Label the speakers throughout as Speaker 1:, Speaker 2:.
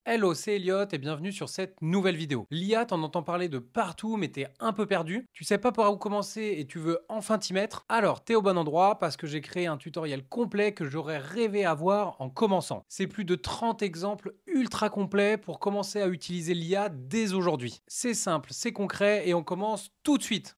Speaker 1: Hello, c'est Elliot et bienvenue sur cette nouvelle vidéo. L'IA, t'en entends parler de partout, mais t'es un peu perdu. Tu sais pas par où commencer et tu veux enfin t'y mettre. Alors, t'es au bon endroit parce que j'ai créé un tutoriel complet que j'aurais rêvé avoir en commençant. C'est plus de 30 exemples ultra complets pour commencer à utiliser l'IA dès aujourd'hui. C'est simple, c'est concret et on commence tout de suite.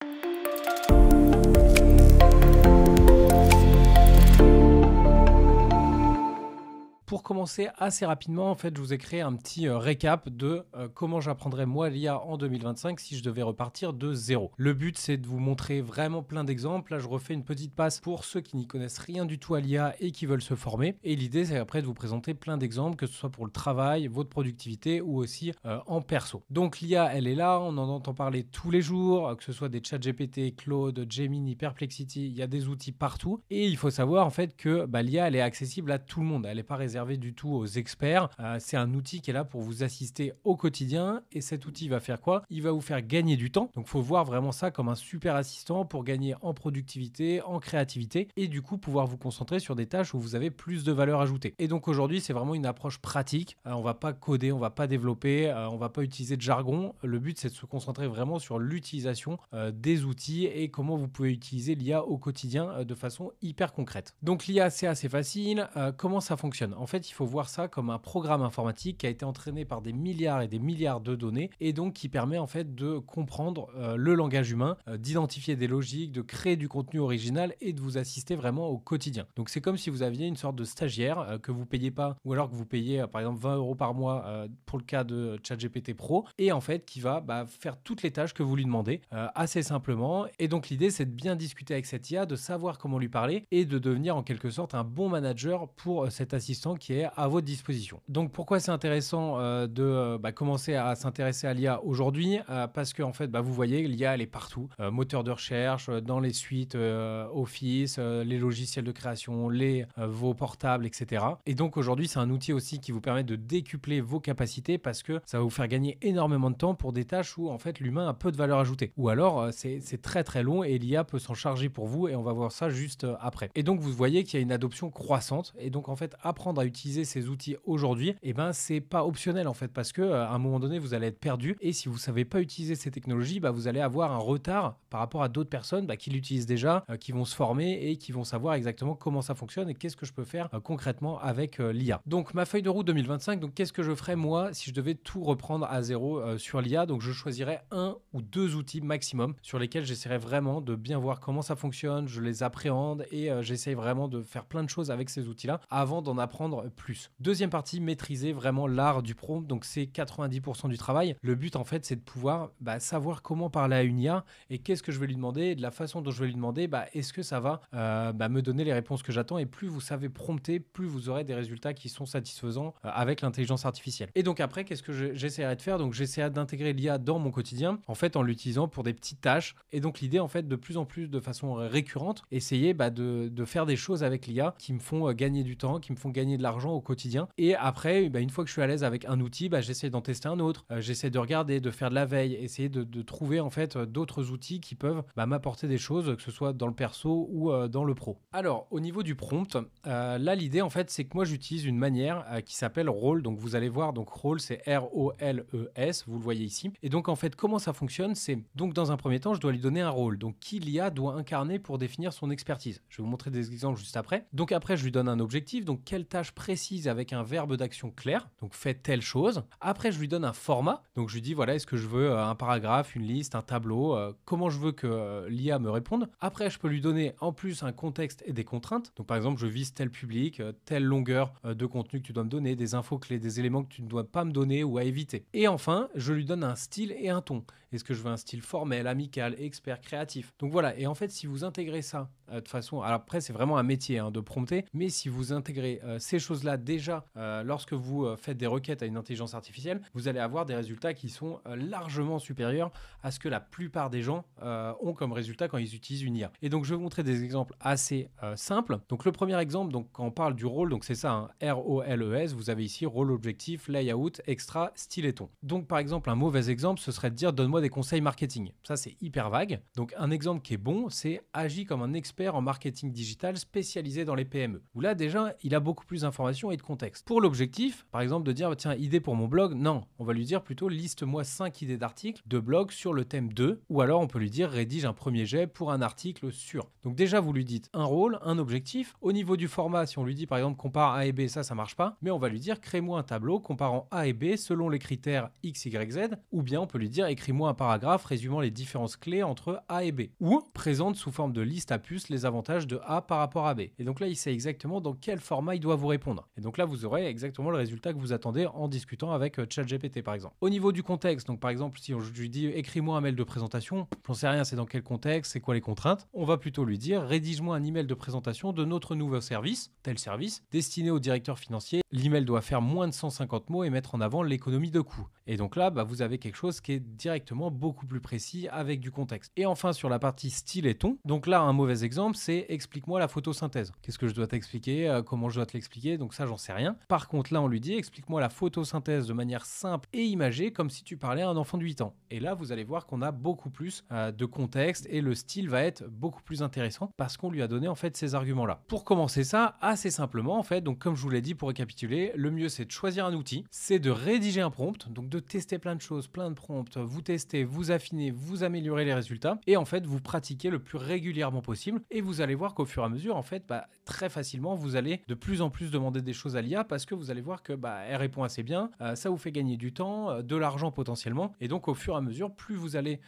Speaker 1: Pour commencer assez rapidement, en fait, je vous ai créé un petit récap de comment j'apprendrais moi l'IA en 2025 si je devais repartir de zéro. Le but, c'est de vous montrer vraiment plein d'exemples. Là, je refais une petite passe pour ceux qui n'y connaissent rien du tout à l'IA et qui veulent se former. Et l'idée, c'est après de vous présenter plein d'exemples, que ce soit pour le travail, votre productivité ou aussi en perso. Donc l'IA, elle est là, on en entend parler tous les jours, que ce soit des chats GPT, Claude, Gemini, Perplexity, il y a des outils partout. Et il faut savoir en fait que l'IA, elle est accessible à tout le monde. Elle n'est pas réservée du tout aux experts. C'est un outil qui est là pour vous assister au quotidien et cet outil va faire quoi? Il va vous faire gagner du temps. Donc, il faut voir vraiment ça comme un super assistant pour gagner en productivité, en créativité et du coup pouvoir vous concentrer sur des tâches où vous avez plus de valeur ajoutée. Et donc aujourd'hui, c'est vraiment une approche pratique. On va pas coder, on va pas développer, on va pas utiliser de jargon. Le but, c'est de se concentrer vraiment sur l'utilisation des outils et comment vous pouvez utiliser l'IA au quotidien de façon hyper concrète. Donc l'IA, c'est assez facile. Comment ça fonctionne? En fait, il faut voir ça comme un programme informatique qui a été entraîné par des milliards et des milliards de données et donc qui permet en fait de comprendre le langage humain, d'identifier des logiques, de créer du contenu original et de vous assister vraiment au quotidien. Donc c'est comme si vous aviez une sorte de stagiaire que vous payez pas ou alors que vous payez par exemple 20 euros par mois pour le cas de ChatGPT Pro et en fait qui va faire toutes les tâches que vous lui demandez assez simplement. Et donc l'idée c'est de bien discuter avec cette IA, de savoir comment lui parler et de devenir en quelque sorte un bon manager pour cet assistant qui est à votre disposition. Donc pourquoi c'est intéressant de commencer à s'intéresser à l'IA aujourd'hui? Parce que en fait vous voyez l'IA elle est partout, moteur de recherche, dans les suites Office, les logiciels de création, vos portables, etc. Et donc aujourd'hui c'est un outil aussi qui vous permet de décupler vos capacités parce que ça va vous faire gagner énormément de temps pour des tâches où en fait l'humain a peu de valeur ajoutée. Ou alors c'est très très long et l'IA peut s'en charger pour vous et on va voir ça juste après. Et donc vous voyez qu'il y a une adoption croissante et donc en fait apprendre à utiliser ces outils aujourd'hui, c'est pas optionnel en fait parce que à un moment donné vous allez être perdu et si vous savez pas utiliser ces technologies, vous allez avoir un retard par rapport à d'autres personnes qui l'utilisent déjà, qui vont se former et qui vont savoir exactement comment ça fonctionne et qu'est-ce que je peux faire concrètement avec l'IA. Donc ma feuille de route 2025, donc qu'est-ce que je ferais moi si je devais tout reprendre à zéro sur l'IA? Donc je choisirais un ou deux outils maximum sur lesquels j'essaierais vraiment de bien voir comment ça fonctionne, je les appréhende et j'essaye vraiment de faire plein de choses avec ces outils-là avant d'en apprendre plus. Deuxième partie, maîtriser vraiment l'art du prompt, donc c'est 90% du travail. Le but en fait c'est de pouvoir savoir comment parler à une IA et qu'est-ce que je vais lui demander et de la façon dont je vais lui demander, est-ce que ça va me donner les réponses que j'attends et plus vous savez prompter, plus vous aurez des résultats qui sont satisfaisants avec l'intelligence artificielle. Et donc après, qu'est-ce que j'essaierai de faire? Donc j'essaierai d'intégrer l'IA dans mon quotidien, en fait en l'utilisant pour des petites tâches. Et donc l'idée en fait de plus en plus de façon récurrente, essayer de faire des choses avec l'IA qui me font gagner du temps, qui me font gagner de l'argent au quotidien. Et après, une fois que je suis à l'aise avec un outil, j'essaie d'en tester un autre, j'essaie de regarder, de faire de la veille, essayer de trouver en fait d'autres outils qui peuvent m'apporter des choses, que ce soit dans le perso ou dans le pro. Alors au niveau du prompt, là l'idée en fait c'est que moi j'utilise une manière qui s'appelle role. Donc vous allez voir, donc role c'est R-O-L-E-S, vous le voyez ici. Et donc en fait comment ça fonctionne, c'est donc dans un premier temps je dois lui donner un rôle, donc qui l'IA doit incarner pour définir son expertise. Je vais vous montrer des exemples juste après. Donc après je lui donne un objectif, donc quelle tâche précise avec un verbe d'action clair, donc fait telle chose. Après je lui donne un format, donc je lui dis voilà, est-ce que je veux un paragraphe, une liste, un tableau, comment je veux que l'IA me réponde. Après je peux lui donner en plus un contexte et des contraintes, donc par exemple je vise tel public, telle longueur de contenu que tu dois me donner, des infos clés, des éléments que tu ne dois pas me donner ou à éviter. Et enfin je lui donne un style et un ton. Est-ce que je veux un style formel, amical, expert, créatif? Donc voilà, et en fait si vous intégrez ça de façon, alors après c'est vraiment un métier de prompter, mais si vous intégrez ces choses-là déjà lorsque vous faites des requêtes à une intelligence artificielle, vous allez avoir des résultats qui sont largement supérieurs à ce que la plupart des gens ont comme résultat quand ils utilisent une IA. Et donc je vais vous montrer des exemples assez simples. Donc le premier exemple, donc quand on parle du rôle, donc c'est ça, R-O-L-E-S, vous avez ici rôle, objectif, layout, extra, style et ton. Donc par exemple un mauvais exemple, ce serait de dire donne-moi des conseils marketing. Ça c'est hyper vague. Donc un exemple qui est bon, c'est agis comme un expert en marketing digital spécialisé dans les PME. Où là déjà il a beaucoup plus d'informations et de contexte. Pour l'objectif, par exemple de dire tiens, idée pour mon blog, non, on va lui dire plutôt liste-moi 5 idées d'articles de blog sur le thème 2, ou alors on peut lui dire rédige un premier jet pour un article sur. Donc déjà vous lui dites un rôle, un objectif. Au niveau du format, si on lui dit par exemple compare A et B, ça marche pas, mais on va lui dire crée-moi un tableau comparant A et B selon les critères X, Y, Z, ou bien on peut lui dire écris-moi un paragraphe résumant les différences clés entre A et B, ou présente sous forme de liste à puces les avantages de A par rapport à B. Et donc là il sait exactement dans quel format il doit vous répondre. Et donc là vous aurez exactement le résultat que vous attendez en discutant avec ChatGPT par exemple. Au niveau du contexte, donc par exemple si je lui dis écris-moi un mail de présentation, j'en sais rien, c'est dans quel contexte, c'est quoi les contraintes, on va plutôt lui dire rédige-moi un email de présentation de notre nouveau service, tel service, destiné au directeur financier. L'email doit faire moins de 150 mots et mettre en avant l'économie de coûts. Et donc là, vous avez quelque chose qui est directement beaucoup plus précis avec du contexte. Et enfin, sur la partie style et ton, donc là, un mauvais exemple, c'est explique-moi la photosynthèse. Qu'est-ce que je dois t'expliquer, comment je dois te l'expliquer, donc ça, j'en sais rien. Par contre, là, on lui dit explique-moi la photosynthèse de manière simple et imagée, comme si tu parlais à un enfant de 8 ans. Et là, vous allez voir qu'on a beaucoup plus de contexte et le style va être beaucoup plus intéressant parce qu'on lui a donné en fait ces arguments-là. Pour commencer ça, assez simplement en fait, donc comme je vous l'ai dit pour récapituler, le mieux c'est de choisir un outil, c'est de rédiger un prompt, donc de tester plein de choses, plein de prompts, vous testez, vous affinez, vous améliorez les résultats et en fait vous pratiquez le plus régulièrement possible et vous allez voir qu'au fur et à mesure en fait très facilement vous allez de plus en plus demander des choses à l'IA parce que vous allez voir que elle répond assez bien, ça vous fait gagner du temps, de l'argent potentiellement et donc au fur et à mesure plus vous allez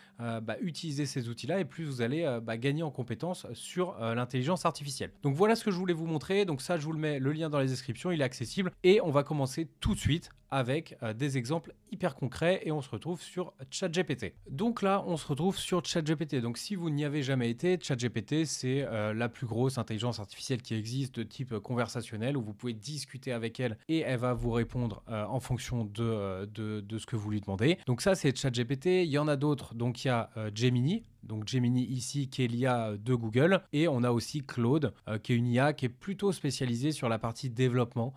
Speaker 1: utiliser ces outils-là et plus vous allez gagner en compétences sur l'intelligence artificielle. Donc voilà ce que je voulais vous montrer, donc ça je vous le mets le lien dans les descriptions, il est accessible et on va commencer tout de suite avec des exemples hyper concrets et on se retrouve sur ChatGPT. Donc là, on se retrouve sur ChatGPT. Donc si vous n'y avez jamais été, ChatGPT, c'est la plus grosse intelligence artificielle qui existe de type conversationnel où vous pouvez discuter avec elle et elle va vous répondre en fonction de ce que vous lui demandez. Donc ça, c'est ChatGPT. Il y en a d'autres. Donc il y a Gemini. Donc Gemini ici qui est l'IA de Google et on a aussi Claude qui est une IA qui est plutôt spécialisée sur la partie développement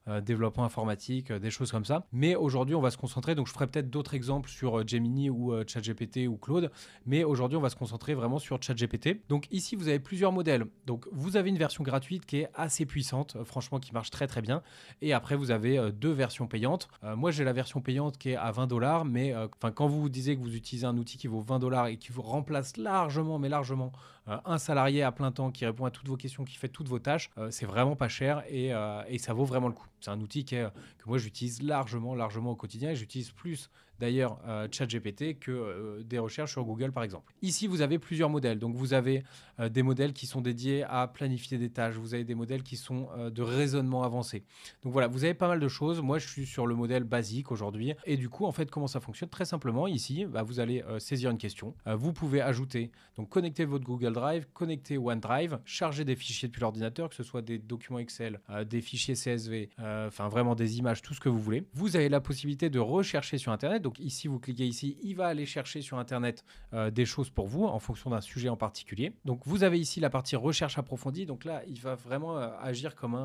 Speaker 1: informatique, des choses comme ça. Mais aujourd'hui on va se concentrer, donc je ferai peut-être d'autres exemples sur Gemini ou ChatGPT ou Claude, mais aujourd'hui on va se concentrer vraiment sur ChatGPT. Donc ici vous avez plusieurs modèles. Donc vous avez une version gratuite qui est assez puissante, franchement qui marche très très bien. Et après vous avez deux versions payantes. Moi j'ai la version payante qui est à 20$, mais quand vous vous disiez que vous utilisez un outil qui vaut 20$ et qui vous remplace largement un salarié à plein temps qui répond à toutes vos questions, qui fait toutes vos tâches, c'est vraiment pas cher et ça vaut vraiment le coup. C'est un outil que moi j'utilise largement au quotidien et j'utilise plus d'ailleurs ChatGPT que des recherches sur Google par exemple. Ici vous avez plusieurs modèles, donc vous avez des modèles qui sont dédiés à planifier des tâches, vous avez des modèles qui sont de raisonnement avancé. Donc voilà, vous avez pas mal de choses. Moi je suis sur le modèle basique aujourd'hui et du coup en fait comment ça fonctionne très simplement ici, vous allez saisir une question, vous pouvez ajouter, donc connecter votre Google Drive, connecter OneDrive, charger des fichiers depuis l'ordinateur, que ce soit des documents Excel, des fichiers CSV, vraiment des images, tout ce que vous voulez. Vous avez la possibilité de rechercher sur Internet. Donc ici, vous cliquez ici, il va aller chercher sur Internet des choses pour vous en fonction d'un sujet en particulier. Donc vous avez ici la partie recherche approfondie. Donc là, il va vraiment agir comme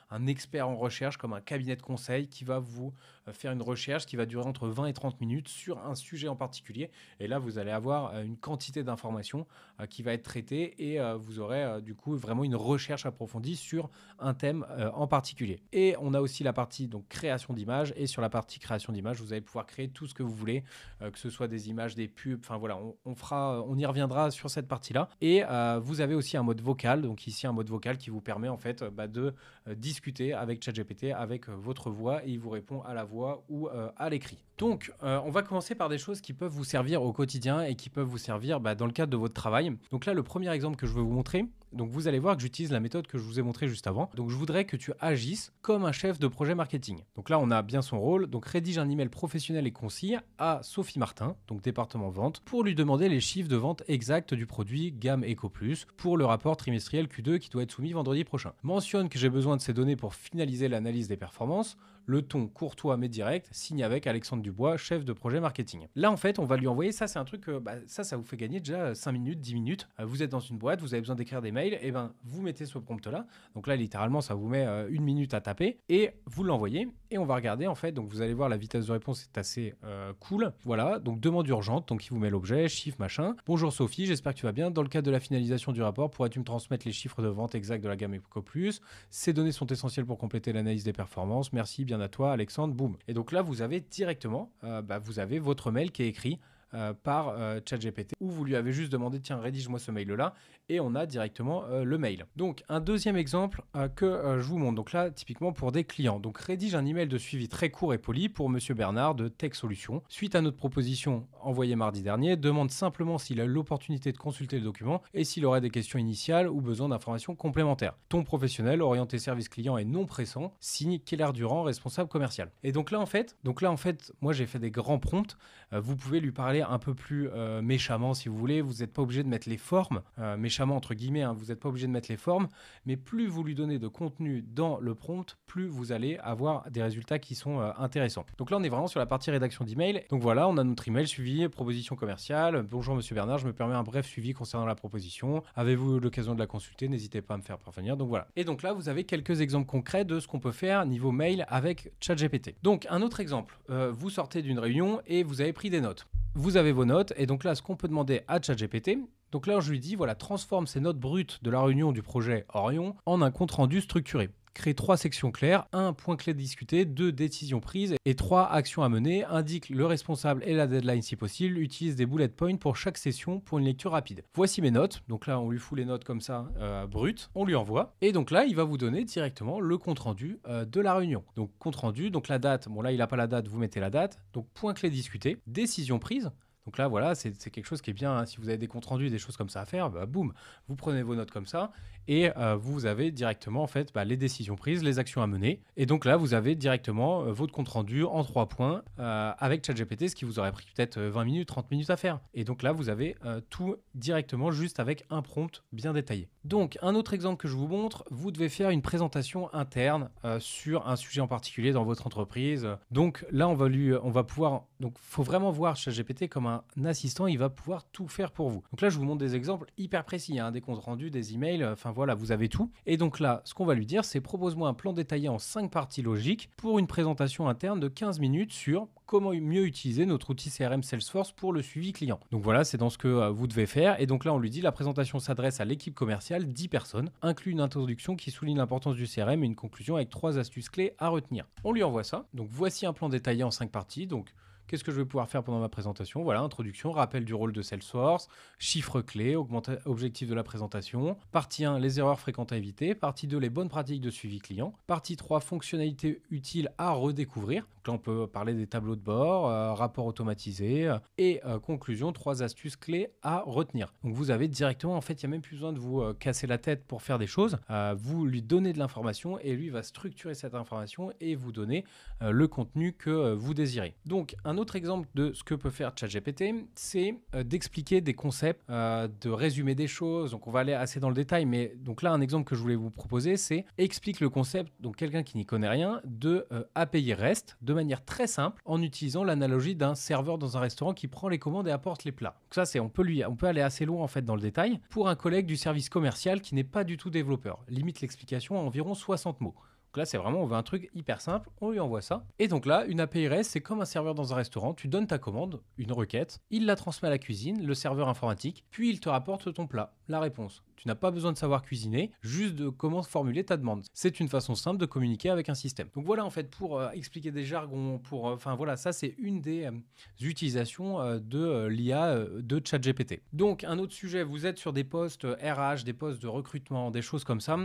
Speaker 1: un expert en recherche, comme un cabinet de conseil qui va vous faire une recherche qui va durer entre 20 et 30 minutes sur un sujet en particulier. Et là, vous allez avoir une quantité d'informations qui va être traitée et vous aurez du coup vraiment une recherche approfondie sur un thème en particulier. Et on a aussi la partie donc création d'images et sur la partie création d'images, vous allez pouvoir créer tout ce que vous voulez, que ce soit des images, des pubs, on y reviendra sur cette partie-là. Et vous avez aussi un mode vocal, donc ici un mode vocal qui vous permet en fait de discuter avec ChatGPT avec votre voix et il vous répond à la voix ou à l'écrit. Donc on va commencer par des choses qui peuvent vous servir au quotidien et qui peuvent vous servir dans le cadre de votre travail. Donc là, le premier exemple que je veux vous montrer, donc vous allez voir que j'utilise la méthode que je vous ai montrée juste avant. Donc je voudrais que tu agisses comme un chef de projet marketing. Donc là, on a bien son rôle. Donc rédige un email professionnel et concis à Sophie Martin, donc département vente, pour lui demander les chiffres de vente exacts du produit gamme Eco Plus pour le rapport trimestriel Q2 qui doit être soumis vendredi prochain. Mentionne que j'ai besoin de ces données pour finaliser l'analyse des performances. le ton courtois mais direct, signé avec Alexandre Dubois, chef de projet marketing. Là, en fait, on va lui envoyer, ça c'est un truc, ça vous fait gagner déjà 5 minutes, 10 minutes. Vous êtes dans une boîte, vous avez besoin d'écrire des mails, et ben vous mettez ce prompt-là. Donc là, littéralement, ça vous met 1 minute à taper, et vous l'envoyez, et on va regarder, en fait, donc vous allez voir, la vitesse de réponse est assez cool. Voilà, donc demande urgente, donc il vous met l'objet, chiffre, machin. Bonjour Sophie, j'espère que tu vas bien. Dans le cadre de la finalisation du rapport, pourrais-tu me transmettre les chiffres de vente exacts de la gamme EcoPlus? Ces données sont essentielles pour compléter l'analyse des performances. Merci, bien à toi, Alexandre. Boum. Et donc là, vous avez directement, vous avez votre mail qui est écrit par ChatGPT, où vous lui avez juste demandé, tiens, rédige-moi ce mail-là, et on a directement le mail. Donc, un deuxième exemple que je vous montre. Donc là, typiquement pour des clients. Donc, rédige un email de suivi très court et poli pour Monsieur Bernard de Tech Solutions. Suite à notre proposition envoyée mardi dernier, demande simplement s'il a l'opportunité de consulter le document et s'il aurait des questions initiales ou besoin d'informations complémentaires. Ton professionnel, orienté service client et non pressant, signe Keller Durand, responsable commercial. Et donc là, en fait, moi, j'ai fait des grands prompts. Vous pouvez lui parler un peu plus méchamment si vous voulez. Vous n'êtes pas obligé de mettre les formes, méchamment entre guillemets, hein, vous n'êtes pas obligé de mettre les formes, mais plus vous lui donnez de contenu dans le prompt, plus vous allez avoir des résultats qui sont intéressants. Donc là, on est vraiment sur la partie rédaction d'email. Donc voilà, on a notre email suivi, proposition commerciale. Bonjour Monsieur Bernard, je me permets un bref suivi concernant la proposition. Avez-vous l'occasion de la consulter? N'hésitez pas à me faire parvenir. Donc voilà. Et donc là, vous avez quelques exemples concrets de ce qu'on peut faire niveau mail avec ChatGPT. Donc un autre exemple, vous sortez d'une réunion et vous avez pris des notes. Vous avez vos notes, et donc là, ce qu'on peut demander à ChatGPT, donc là, je lui dis, voilà, transforme ces notes brutes de la réunion du projet Orion en un compte-rendu structuré. Crée 3 sections claires, 1 point clé discuté, 2 décisions prises et 3 actions à mener. Indique le responsable et la deadline si possible. Utilise des bullet points pour chaque session pour une lecture rapide. Voici mes notes. Donc là, on lui fout les notes comme ça, brutes. On lui envoie. Et donc là, il va vous donner directement le compte-rendu de la réunion. Donc compte-rendu, donc la date. Bon là, il n'a pas la date, vous mettez la date. Donc point clé discuté, décision prise. Donc là, voilà, c'est quelque chose qui est bien, hein. Si vous avez des comptes rendus, des choses comme ça à faire, boum, vous prenez vos notes comme ça et vous avez directement en fait les décisions prises, les actions à mener. Et donc là, vous avez directement votre compte rendu en 3 points avec ChatGPT, ce qui vous aurait pris peut-être 20 minutes, 30 minutes à faire. Et donc là, vous avez tout directement juste avec un prompt bien détaillé. Donc, un autre exemple que je vous montre, vous devez faire une présentation interne sur un sujet en particulier dans votre entreprise. Donc là, on va pouvoir, donc faut vraiment voir ChatGPT comme un assistant, il va pouvoir tout faire pour vous. Donc là, je vous montre des exemples hyper précis, hein, des comptes rendus, des emails, enfin voilà, vous avez tout. Et donc là, ce qu'on va lui dire, c'est propose-moi un plan détaillé en 5 parties logiques pour une présentation interne de 15 minutes sur comment mieux utiliser notre outil CRM Salesforce pour le suivi client. Donc voilà, c'est dans ce que vous devez faire. Et donc là, on lui dit, la présentation s'adresse à l'équipe commerciale, 10 personnes, inclut une introduction qui souligne l'importance du CRM et une conclusion avec 3 astuces clés à retenir. On lui envoie ça. Donc voici un plan détaillé en 5 parties. Donc qu'est-ce que je vais pouvoir faire pendant ma présentation? Voilà, introduction, rappel du rôle de Salesforce, chiffres clés, objectif de la présentation. Partie 1, les erreurs fréquentes à éviter. Partie 2, les bonnes pratiques de suivi client. Partie 3, fonctionnalités utiles à redécouvrir. Donc là, on peut parler des tableaux de bord, rapports automatisés. Et conclusion, 3 astuces clés à retenir. Donc vous avez directement, en fait, il n'y a même plus besoin de vous casser la tête pour faire des choses. Vous lui donnez de l'information et lui va structurer cette information et vous donner le contenu que vous désirez. Donc, un autre exemple de ce que peut faire ChatGPT, c'est d'expliquer des concepts, de résumer des choses. Donc, on va aller assez dans le détail, mais donc là, un exemple que je voulais vous proposer, c'est explique le concept, donc quelqu'un qui n'y connaît rien, de API REST de manière très simple en utilisant l'analogie d'un serveur dans un restaurant qui prend les commandes et apporte les plats. Donc ça, on peut aller assez loin en fait dans le détail pour un collègue du service commercial qui n'est pas du tout développeur. Limite l'explication à environ 60 mots. Donc là, c'est vraiment, on veut un truc hyper simple, on lui envoie ça. Et donc là, une API REST, c'est comme un serveur dans un restaurant. Tu donnes ta commande, une requête, il la transmet à la cuisine, le serveur informatique, puis il te rapporte ton plat, la réponse. Tu n'as pas besoin de savoir cuisiner, juste de comment formuler ta demande. C'est une façon simple de communiquer avec un système. Donc voilà, en fait, pour expliquer des jargons, enfin voilà, ça c'est une des utilisations de l'IA de ChatGPT. Donc un autre sujet, vous êtes sur des postes RH, des postes de recrutement, des choses comme ça,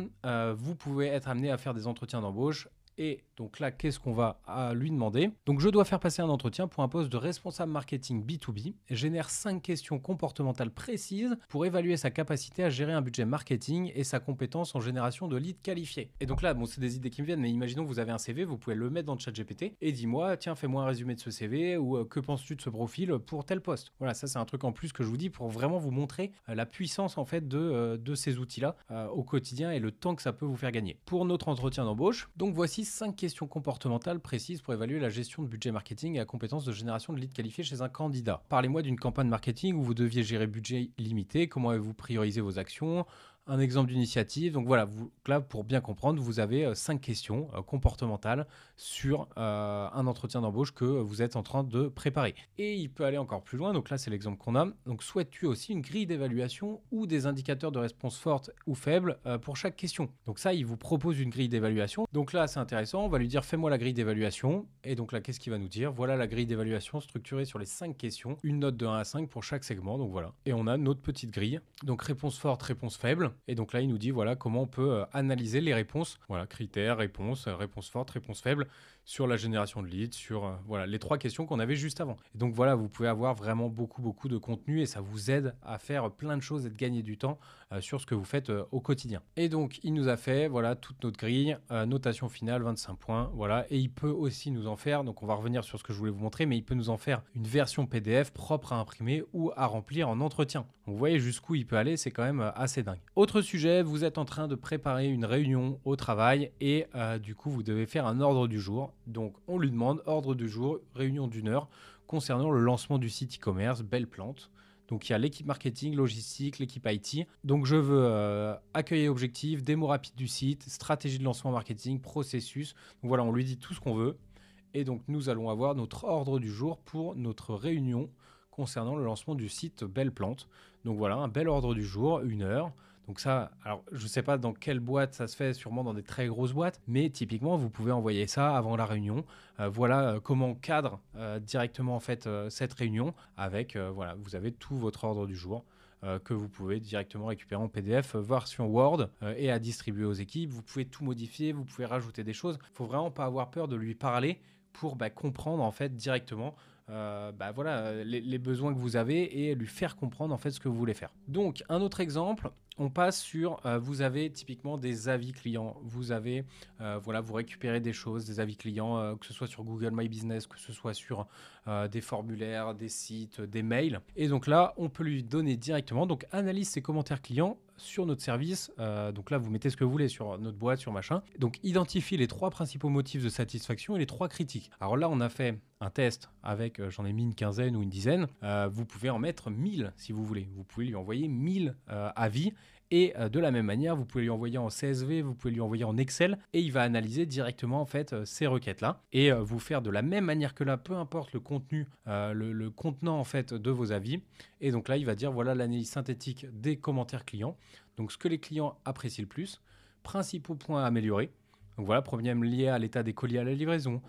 Speaker 1: vous pouvez être amené à faire des entretiens d'embauche. Et donc là, qu'est-ce qu'on va lui demander? Donc je dois faire passer un entretien pour un poste de responsable marketing B2B. Génère 5 questions comportementales précises pour évaluer sa capacité à gérer un budget marketing et sa compétence en génération de leads qualifiés. Et donc là, bon, c'est des idées qui me viennent, mais imaginons que vous avez un CV, vous pouvez le mettre dans le ChatGPT et dis-moi, tiens, fais-moi un résumé de ce CV ou que penses-tu de ce profil pour tel poste? Voilà, ça c'est un truc en plus que je vous dis pour vraiment vous montrer la puissance en fait de ces outils-là au quotidien et le temps que ça peut vous faire gagner. Pour notre entretien d'embauche, donc voici 5 questions comportementales précises pour évaluer la gestion de budget marketing et la compétence de génération de leads qualifiés chez un candidat. Parlez-moi d'une campagne marketing où vous deviez gérer budget limité, comment avez-vous priorisé vos actions, un exemple d'initiative. Donc voilà, là, pour bien comprendre, vous avez 5 questions comportementales sur un entretien d'embauche que vous êtes en train de préparer. Et il peut aller encore plus loin. Donc là, c'est l'exemple qu'on a. Donc souhaites-tu aussi une grille d'évaluation ou des indicateurs de réponse forte ou faible pour chaque question? Donc ça, il vous propose une grille d'évaluation. Donc là, c'est intéressant. On va lui dire, fais-moi la grille d'évaluation. Et donc là, qu'est-ce qu'il va nous dire? Voilà la grille d'évaluation structurée sur les 5 questions. Une note de 1 à 5 pour chaque segment. Donc voilà. Et on a notre petite grille. Donc réponse forte, réponse faible. Et donc là, il nous dit voilà comment on peut analyser les réponses. Voilà, critères, réponse forte, réponse faible sur la génération de leads, sur voilà, les 3 questions qu'on avait juste avant. Et donc voilà, vous pouvez avoir vraiment beaucoup de contenu et ça vous aide à faire plein de choses et de gagner du temps sur ce que vous faites au quotidien. Et donc, il nous a fait voilà toute notre grille, notation finale, 25 points, voilà. Et il peut aussi nous en faire, donc on va revenir sur ce que je voulais vous montrer, mais il peut nous en faire une version PDF propre à imprimer ou à remplir en entretien. Donc, vous voyez jusqu'où il peut aller, c'est quand même assez dingue. Autre sujet, vous êtes en train de préparer une réunion au travail et du coup, vous devez faire un ordre du jour. Donc, on lui demande ordre du jour, réunion d'1 heure concernant le lancement du site e-commerce, belle plante. Donc, il y a l'équipe marketing, logistique, l'équipe IT. Donc, je veux accueil objectif, démo rapide du site, stratégie de lancement marketing, processus. Donc, voilà, on lui dit tout ce qu'on veut. Et donc, nous allons avoir notre ordre du jour pour notre réunion concernant le lancement du site Belle Plante. Donc, voilà, un bel ordre du jour, 1 heure. Donc ça, alors je ne sais pas dans quelle boîte ça se fait, sûrement dans des très grosses boîtes, mais typiquement, vous pouvez envoyer ça avant la réunion. Voilà comment on cadre directement en fait cette réunion avec, voilà, vous avez tout votre ordre du jour que vous pouvez directement récupérer en PDF, version Word et à distribuer aux équipes. Vous pouvez tout modifier, vous pouvez rajouter des choses. Il ne faut vraiment pas avoir peur de lui parler pour comprendre en fait directement voilà, les besoins que vous avez et lui faire comprendre en fait ce que vous voulez faire. Donc un autre exemple, on passe sur, vous avez typiquement des avis clients, vous avez, voilà, vous récupérez des choses, des avis clients, que ce soit sur Google My Business, que ce soit sur des formulaires, des sites, des mails. Et donc là, on peut lui donner directement, donc analyse ses commentaires clients sur notre service. Donc là, vous mettez ce que vous voulez sur notre boîte, sur machin. Donc identifie les 3 principaux motifs de satisfaction et les 3 critiques. Alors là, on a fait un test avec, j'en ai mis une quinzaine ou une dizaine. Vous pouvez en mettre 1000 si vous voulez. Vous pouvez lui envoyer 1000 avis. Et de la même manière, vous pouvez lui envoyer en CSV, vous pouvez lui envoyer en Excel et il va analyser directement en fait ces requêtes-là et vous faire de la même manière que là, peu importe le contenu, le contenant en fait de vos avis. Et donc là, il va dire voilà l'analyse synthétique des commentaires clients. Donc ce que les clients apprécient le plus, principaux points à améliorer. Donc voilà, problème lié à l'état des colis à la livraison,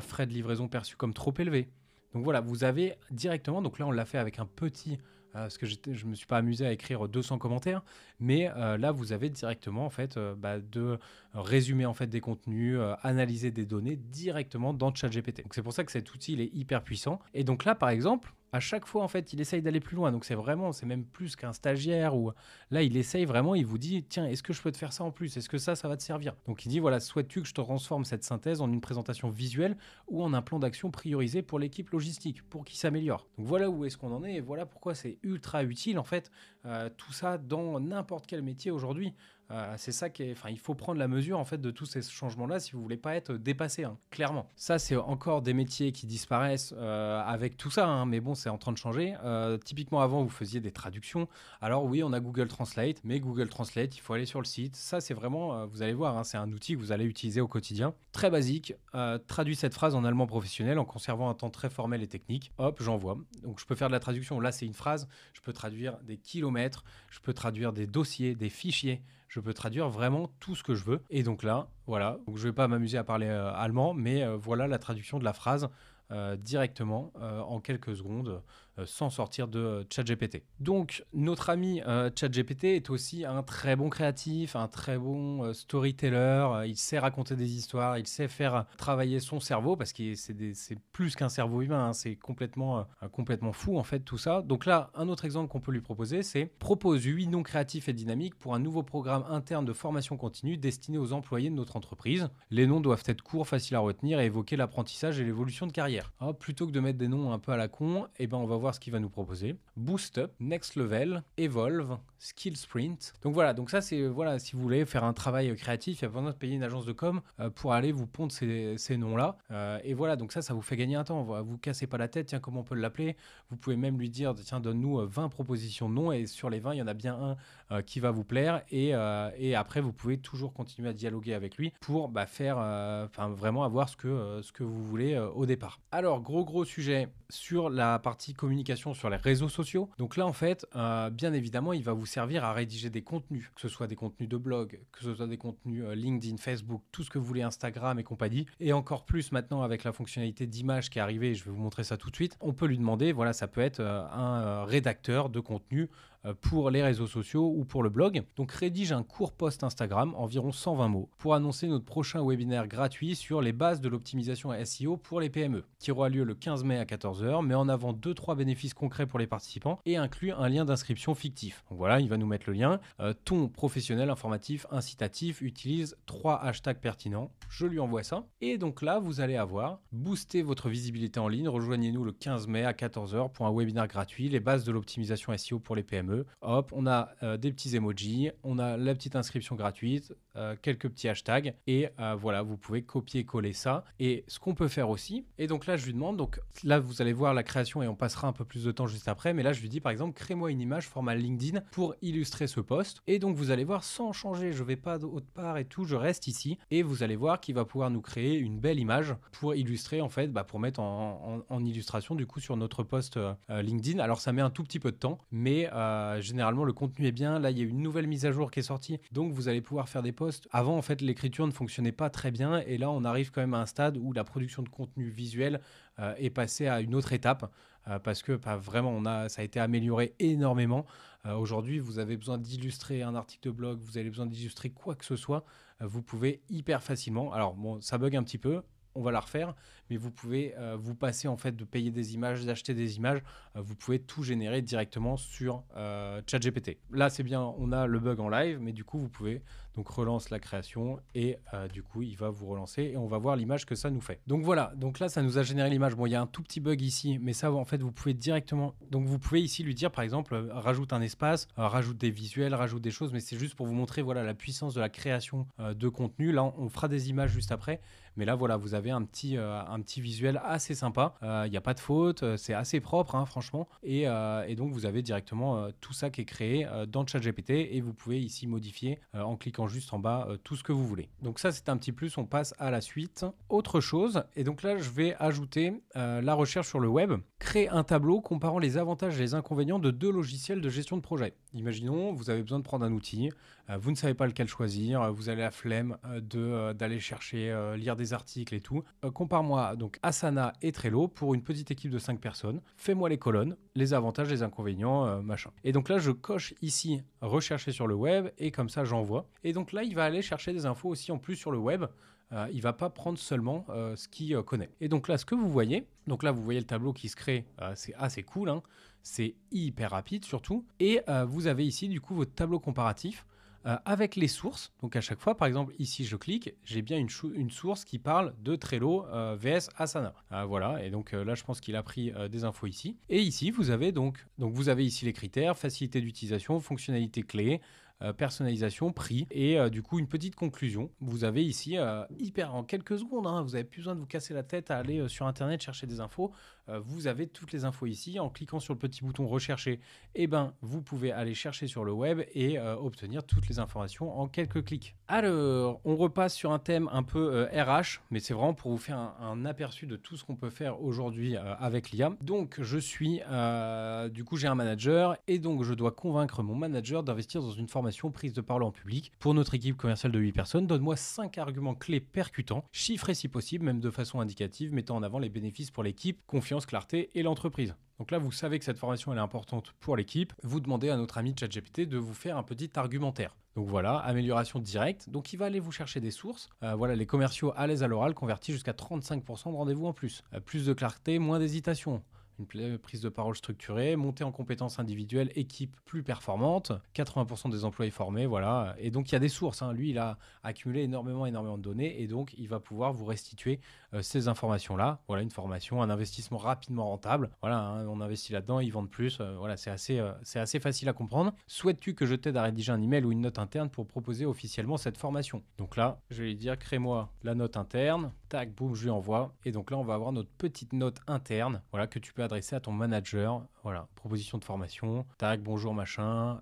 Speaker 1: frais de livraison perçus comme trop élevés. Donc voilà, vous avez directement, donc là on l'a fait avec un petit, parce que je ne me suis pas amusé à écrire 200 commentaires, mais là vous avez directement en fait de résumer en fait des contenus, analyser des données directement dans ChatGPT. Donc c'est pour ça que cet outil il est hyper puissant. Et donc là par exemple, à chaque fois, en fait, il essaye d'aller plus loin. Donc, c'est même plus qu'un stagiaire ou là, il essaye vraiment, il vous dit, tiens, est-ce que je peux te faire ça en plus? Est-ce que ça va te servir? Donc, il dit, voilà, souhaites-tu que je te transforme cette synthèse en une présentation visuelle ou en un plan d'action priorisé pour l'équipe logistique pour qu'il s'améliore? Donc, voilà où est-ce qu'on en est et voilà pourquoi c'est ultra utile, en fait, tout ça dans n'importe quel métier aujourd'hui. C'est ça qui est, enfin, il faut prendre la mesure en fait de tous ces changements-là si vous voulez pas être dépassé, hein, clairement. Ça, c'est encore des métiers qui disparaissent avec tout ça, hein, mais bon, c'est en train de changer. Typiquement, avant, vous faisiez des traductions. Alors oui, on a Google Translate, mais Google Translate, il faut aller sur le site. Ça, c'est vraiment, vous allez voir, hein, c'est un outil que vous allez utiliser au quotidien. Très basique. Traduis cette phrase en allemand professionnel en conservant un temps très formel et technique. Hop, j'envoie. Donc, je peux faire de la traduction. Là, c'est une phrase. Je peux traduire des kilomètres. Je peux traduire des dossiers, des fichiers. Je peux traduire vraiment tout ce que je veux. Et donc là, voilà. Donc, je ne vais pas m'amuser à parler allemand, mais voilà la traduction de la phrase directement en quelques secondes sans sortir de ChatGPT. Donc, notre ami ChatGPT est aussi un très bon créatif, un très bon storyteller. Il sait raconter des histoires, il sait faire travailler son cerveau parce que c'est plus qu'un cerveau humain, hein, c'est complètement fou en fait tout ça. Donc là, un autre exemple qu'on peut lui proposer, c'est propose 8 noms créatifs et dynamiques pour un nouveau programme interne de formation continue destiné aux employés de notre entreprise. Les noms doivent être courts, faciles à retenir et évoquer l'apprentissage et l'évolution de carrière. derrière. Alors, plutôt que de mettre des noms un peu à la con, eh ben, on va voir ce qu'il va nous proposer. Boost Up, Next Level, Evolve, Skill Sprint. Donc voilà, donc ça c'est voilà, si vous voulez faire un travail créatif, il n'y a pas besoin de payer une agence de com pour aller vous pondre ces noms-là. Et voilà, donc ça vous fait gagner un temps. Vous cassez pas la tête, tiens, comment on peut l'appeler. Vous pouvez même lui dire, tiens, donne-nous 20 propositions de noms et sur les 20, il y en a bien un qui va vous plaire. Et après, vous pouvez toujours continuer à dialoguer avec lui pour faire, vraiment avoir ce que vous voulez au départ. Alors, gros sujet sur la partie communication sur les réseaux sociaux. Donc là, en fait, bien évidemment, il va vous servir à rédiger des contenus, que ce soit des contenus de blog, que ce soit des contenus LinkedIn, Facebook, tout ce que vous voulez, Instagram et compagnie. Et encore plus maintenant avec la fonctionnalité d'image qui est arrivée, je vais vous montrer ça tout de suite. On peut lui demander, voilà, ça peut être un rédacteur de contenu pour les réseaux sociaux ou pour le blog. Donc rédige un court post Instagram, environ 120 mots, pour annoncer notre prochain webinaire gratuit sur les bases de l'optimisation SEO pour les PME, qui aura lieu le 15 mai à 14h, met en avant 2-3 bénéfices concrets pour les participants et inclut un lien d'inscription fictif. Donc voilà, il va nous mettre le lien. Ton professionnel, informatif, incitatif, utilise 3 hashtags pertinents. Je lui envoie ça. Et donc là, vous allez avoir boosté votre visibilité en ligne. Rejoignez-nous le 15 mai à 14h pour un webinaire gratuit, les bases de l'optimisation SEO pour les PME. Hop, on a des petits emojis, on a la petite inscription gratuite, quelques petits hashtags et voilà, vous pouvez copier-coller ça. Et ce qu'on peut faire aussi, et donc là je lui demande, donc là vous allez voir la création et on passera un peu plus de temps juste après, mais là je lui dis par exemple, crée-moi une image format LinkedIn pour illustrer ce post. Et donc vous allez voir, sans changer, je vais pas d'autre part et tout, je reste ici et vous allez voir qu'il va pouvoir nous créer une belle image pour illustrer en fait, pour mettre en illustration du coup sur notre post LinkedIn. Alors ça met un tout petit peu de temps, mais généralement le contenu est bien. Là il y a une nouvelle mise à jour qui est sortie, donc vous allez pouvoir faire des posts. Avant en fait l'écriture ne fonctionnait pas très bien et là on arrive quand même à un stade où la production de contenu visuel est passée à une autre étape parce que vraiment ça a été amélioré énormément. Aujourd'hui vous avez besoin d'illustrer un article de blog, vous avez besoin d'illustrer quoi que ce soit, vous pouvez hyper facilement. Alors bon, ça bug un petit peu, on va la refaire, mais vous pouvez vous passer en fait de payer des images, d'acheter des images, vous pouvez tout générer directement sur ChatGPT. Là c'est bien, on a le bug en live, mais du coup vous pouvez donc relance la création et du coup il va vous relancer et on va voir l'image que ça nous fait. Donc voilà, donc là ça nous a généré l'image. Bon, il y a un tout petit bug ici, mais ça en fait vous pouvez directement, donc vous pouvez ici lui dire par exemple rajoute un espace, rajoute des visuels, rajoute des choses, mais c'est juste pour vous montrer voilà la puissance de la création de contenu. Là on fera des images juste après, mais là voilà vous avez un petit visuel assez sympa, il n'y a pas de faute, c'est assez propre hein, franchement, et donc vous avez directement tout ça qui est créé dans ChatGPT et vous pouvez ici modifier en cliquant juste en bas tout ce que vous voulez. Donc ça c'est un petit plus, on passe à la suite. Autre chose, et donc là je vais ajouter la recherche sur le web. Créer un tableau comparant les avantages et les inconvénients de 2 logiciels de gestion de projet. Imaginons, vous avez besoin de prendre un outil, vous ne savez pas lequel choisir, vous avez la flemme d'aller chercher, lire des articles et tout. Compare-moi donc Asana et Trello pour une petite équipe de 5 personnes. Fais-moi les colonnes, les avantages, les inconvénients, machin. Et donc là, je coche ici rechercher sur le web et comme ça, j'envoie. Et donc là, il va aller chercher des infos aussi en plus sur le web. Il va pas prendre seulement ce qu'il connaît. Et donc là, ce que vous voyez, donc là, vous voyez le tableau qui se crée, c'est assez cool, hein. C'est hyper rapide surtout. Et vous avez ici du coup votre tableau comparatif avec les sources. Donc à chaque fois, par exemple, ici je clique, j'ai bien une source qui parle de Trello vs Asana. Voilà, et donc là je pense qu'il a pris des infos ici. Et ici vous avez donc vous avez ici les critères, facilité d'utilisation, fonctionnalité clé, personnalisation, prix et du coup une petite conclusion. Vous avez ici hyper en quelques secondes, hein, vous n'avez plus besoin de vous casser la tête à aller sur internet chercher des infos. Vous avez toutes les infos ici. En cliquant sur le petit bouton rechercher, vous pouvez aller chercher sur le web et obtenir toutes les informations en quelques clics. Alors, on repasse sur un thème un peu RH, mais c'est vraiment pour vous faire un aperçu de tout ce qu'on peut faire aujourd'hui avec l'IA. Donc, je suis, du coup, j'ai un manager et donc je dois convaincre mon manager d'investir dans une formation prise de parole en public. Pour notre équipe commerciale de 8 personnes, donne-moi 5 arguments clés percutants, chiffrés si possible, même de façon indicative, mettant en avant les bénéfices pour l'équipe, confiance, clarté et l'entreprise. Donc là, vous savez que cette formation elle est importante pour l'équipe. Vous demandez à notre ami ChatGPT de vous faire un petit argumentaire. Donc voilà, amélioration directe. Donc il va aller vous chercher des sources. Voilà, les commerciaux à l'aise à l'oral convertis jusqu'à 35% de rendez-vous en plus. Plus de clarté, moins d'hésitation. une prise de parole structurée, montée en compétences individuelles, équipe plus performante, 80% des employés formés, voilà. Et donc, il y a des sources, hein. Lui, il a accumulé énormément de données et donc, il va pouvoir vous restituer ces informations-là. Voilà, une formation, un investissement rapidement rentable. Voilà, hein, on investit là-dedans, ils vendent plus. Voilà, c'est assez facile à comprendre. Souhaites-tu que je t'aide à rédiger un email ou une note interne pour proposer officiellement cette formation? Donc là, je vais lui dire, crée-moi la note interne. Tac, boum, je lui envoie. Et donc là, on va avoir notre petite note interne, voilà, que tu peux adresser à ton manager. Voilà, proposition de formation. Tac, bonjour, machin.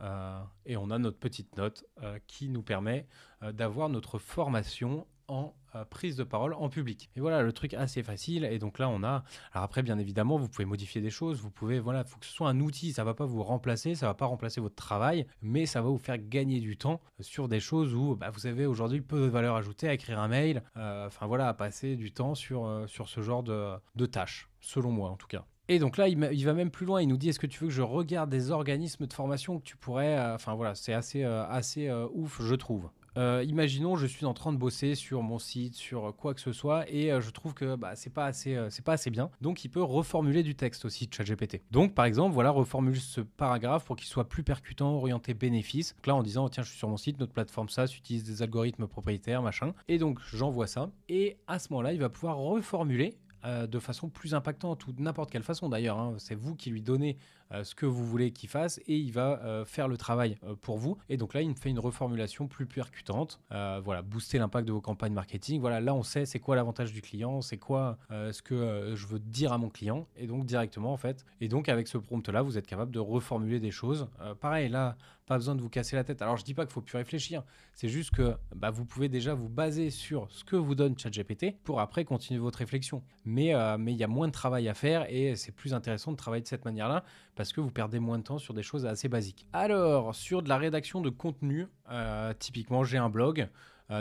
Speaker 1: Et on a notre petite note qui nous permet d'avoir notre formation en prise de parole en public. Et voilà, le truc assez facile. Et donc là, on a... Alors après, bien évidemment, vous pouvez modifier des choses. Vous pouvez... Voilà, il faut que ce soit un outil. Ça ne va pas vous remplacer. Ça ne va pas remplacer votre travail. Mais ça va vous faire gagner du temps sur des choses où vous avez aujourd'hui peu de valeur ajoutée à écrire un mail. Enfin voilà, à passer du temps sur ce genre de tâches. Selon moi, en tout cas. Et donc là, il va même plus loin. Il nous dit, est-ce que tu veux que je regarde des organismes de formation que tu pourrais... Enfin voilà, c'est assez ouf, je trouve. Imaginons, je suis en train de bosser sur mon site, sur quoi que ce soit, et je trouve que c'est pas assez bien. Donc, il peut reformuler du texte aussi, ChatGPT. Donc, par exemple, voilà, reformule ce paragraphe pour qu'il soit plus percutant, orienté bénéfice. Donc là, en disant, tiens, je suis sur mon site, notre plateforme SaaS utilise des algorithmes propriétaires, machin. Et donc, j'envoie ça. Et à ce moment-là, il va pouvoir reformuler de façon plus impactante ou de n'importe quelle façon d'ailleurs, hein. C'est vous qui lui donnez ce que vous voulez qu'il fasse et il va faire le travail pour vous. Et donc là, il me fait une reformulation plus percutante. Voilà, booster l'impact de vos campagnes marketing. Voilà, là, on sait c'est quoi l'avantage du client, c'est quoi ce que je veux dire à mon client. Et donc directement, en fait. Et donc avec ce prompt-là, vous êtes capable de reformuler des choses. Pareil, là, pas besoin de vous casser la tête. Alors, je dis pas qu'il faut plus réfléchir. C'est juste que vous pouvez déjà vous baser sur ce que vous donne ChatGPT pour après continuer votre réflexion. Mais il y a moins de travail à faire et c'est plus intéressant de travailler de cette manière-là parce que vous perdez moins de temps sur des choses assez basiques. Alors, sur de la rédaction de contenu, typiquement, j'ai un blog.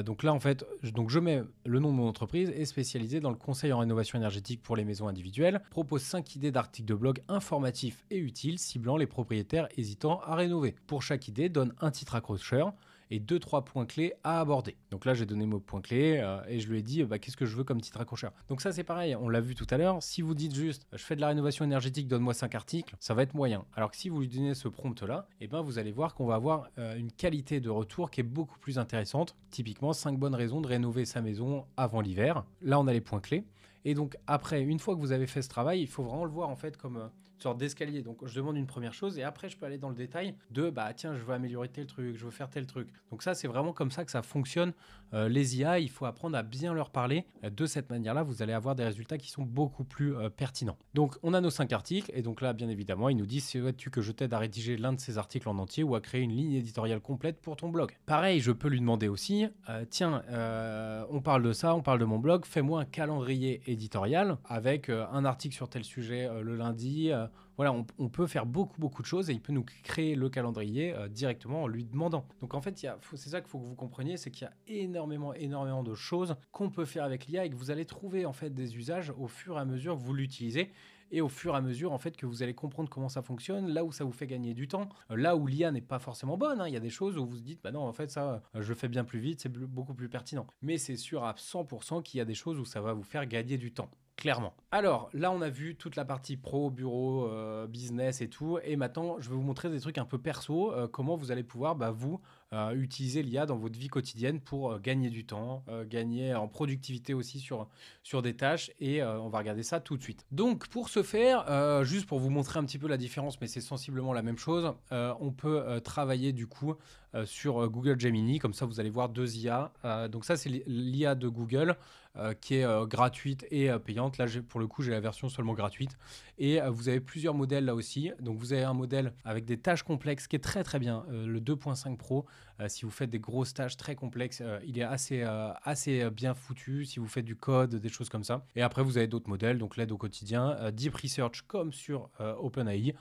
Speaker 1: Donc là, en fait, je mets le nom de mon entreprise est spécialisé dans le conseil en rénovation énergétique pour les maisons individuelles. Propose 5 idées d'articles de blog informatifs et utiles ciblant les propriétaires hésitant à rénover. Pour chaque idée, donne un titre accrocheur et 2-3 points clés à aborder. Donc là, j'ai donné mes points clés et je lui ai dit qu'est-ce que je veux comme titre accrocheur. Donc ça, c'est pareil, on l'a vu tout à l'heure. Si vous dites juste je fais de la rénovation énergétique, donne-moi 5 articles, ça va être moyen. Alors que si vous lui donnez ce prompt-là, vous allez voir qu'on va avoir une qualité de retour qui est beaucoup plus intéressante. Typiquement, 5 bonnes raisons de rénover sa maison avant l'hiver. Là, on a les points clés. Et donc après, une fois que vous avez fait ce travail, il faut vraiment le voir en fait comme une sorte d'escalier. Donc je demande une première chose et après je peux aller dans le détail de tiens, je veux améliorer tel truc, je veux faire tel truc. Donc ça, c'est vraiment comme ça que ça fonctionne. Les IA, il faut apprendre à bien leur parler. De cette manière-là, vous allez avoir des résultats qui sont beaucoup plus pertinents. Donc on a nos 5 articles et donc là, bien évidemment, il nous dit souhaites-tu que je t'aide à rédiger l'un de ces articles en entier ou à créer une ligne éditoriale complète pour ton blog. Pareil, je peux lui demander aussi tiens, on parle de ça, on parle de mon blog, fais-moi un calendrier éditorial avec un article sur tel sujet le lundi. Voilà, on peut faire beaucoup de choses et il peut nous créer le calendrier directement en lui demandant. Donc en fait, c'est ça qu'il faut que vous compreniez, c'est qu'il y a énormément de choses qu'on peut faire avec l'IA et que vous allez trouver en fait des usages au fur et à mesure que vous l'utilisez. Et au fur et à mesure, en fait, que vous allez comprendre comment ça fonctionne, là où ça vous fait gagner du temps, là où l'IA n'est pas forcément bonne, hein, il y a des choses où vous vous dites, non, en fait, ça, je le fais bien plus vite, c'est beaucoup plus pertinent. Mais c'est sûr à 100% qu'il y a des choses où ça va vous faire gagner du temps. Clairement. Alors là, on a vu toute la partie pro, bureau, business et tout. Et maintenant, je vais vous montrer des trucs un peu perso, comment vous allez pouvoir, vous, utiliser l'IA dans votre vie quotidienne pour gagner du temps, gagner en productivité aussi sur des tâches. Et on va regarder ça tout de suite. Donc, pour ce faire, juste pour vous montrer un petit peu la différence, mais c'est sensiblement la même chose, on peut travailler du coup sur Google Gemini. Comme ça, vous allez voir 2 IA. Donc ça, c'est l'IA de Google. Qui est gratuite et payante. Là, pour le coup, j'ai la version seulement gratuite. Et vous avez plusieurs modèles là aussi. Donc, vous avez un modèle avec des tâches complexes qui est très bien. Le 2.5 Pro, si vous faites des grosses tâches très complexes, il est assez bien foutu. Si vous faites du code, des choses comme ça. Et après, vous avez d'autres modèles. Donc, l'aide au quotidien, Deep Research comme sur OpenAI.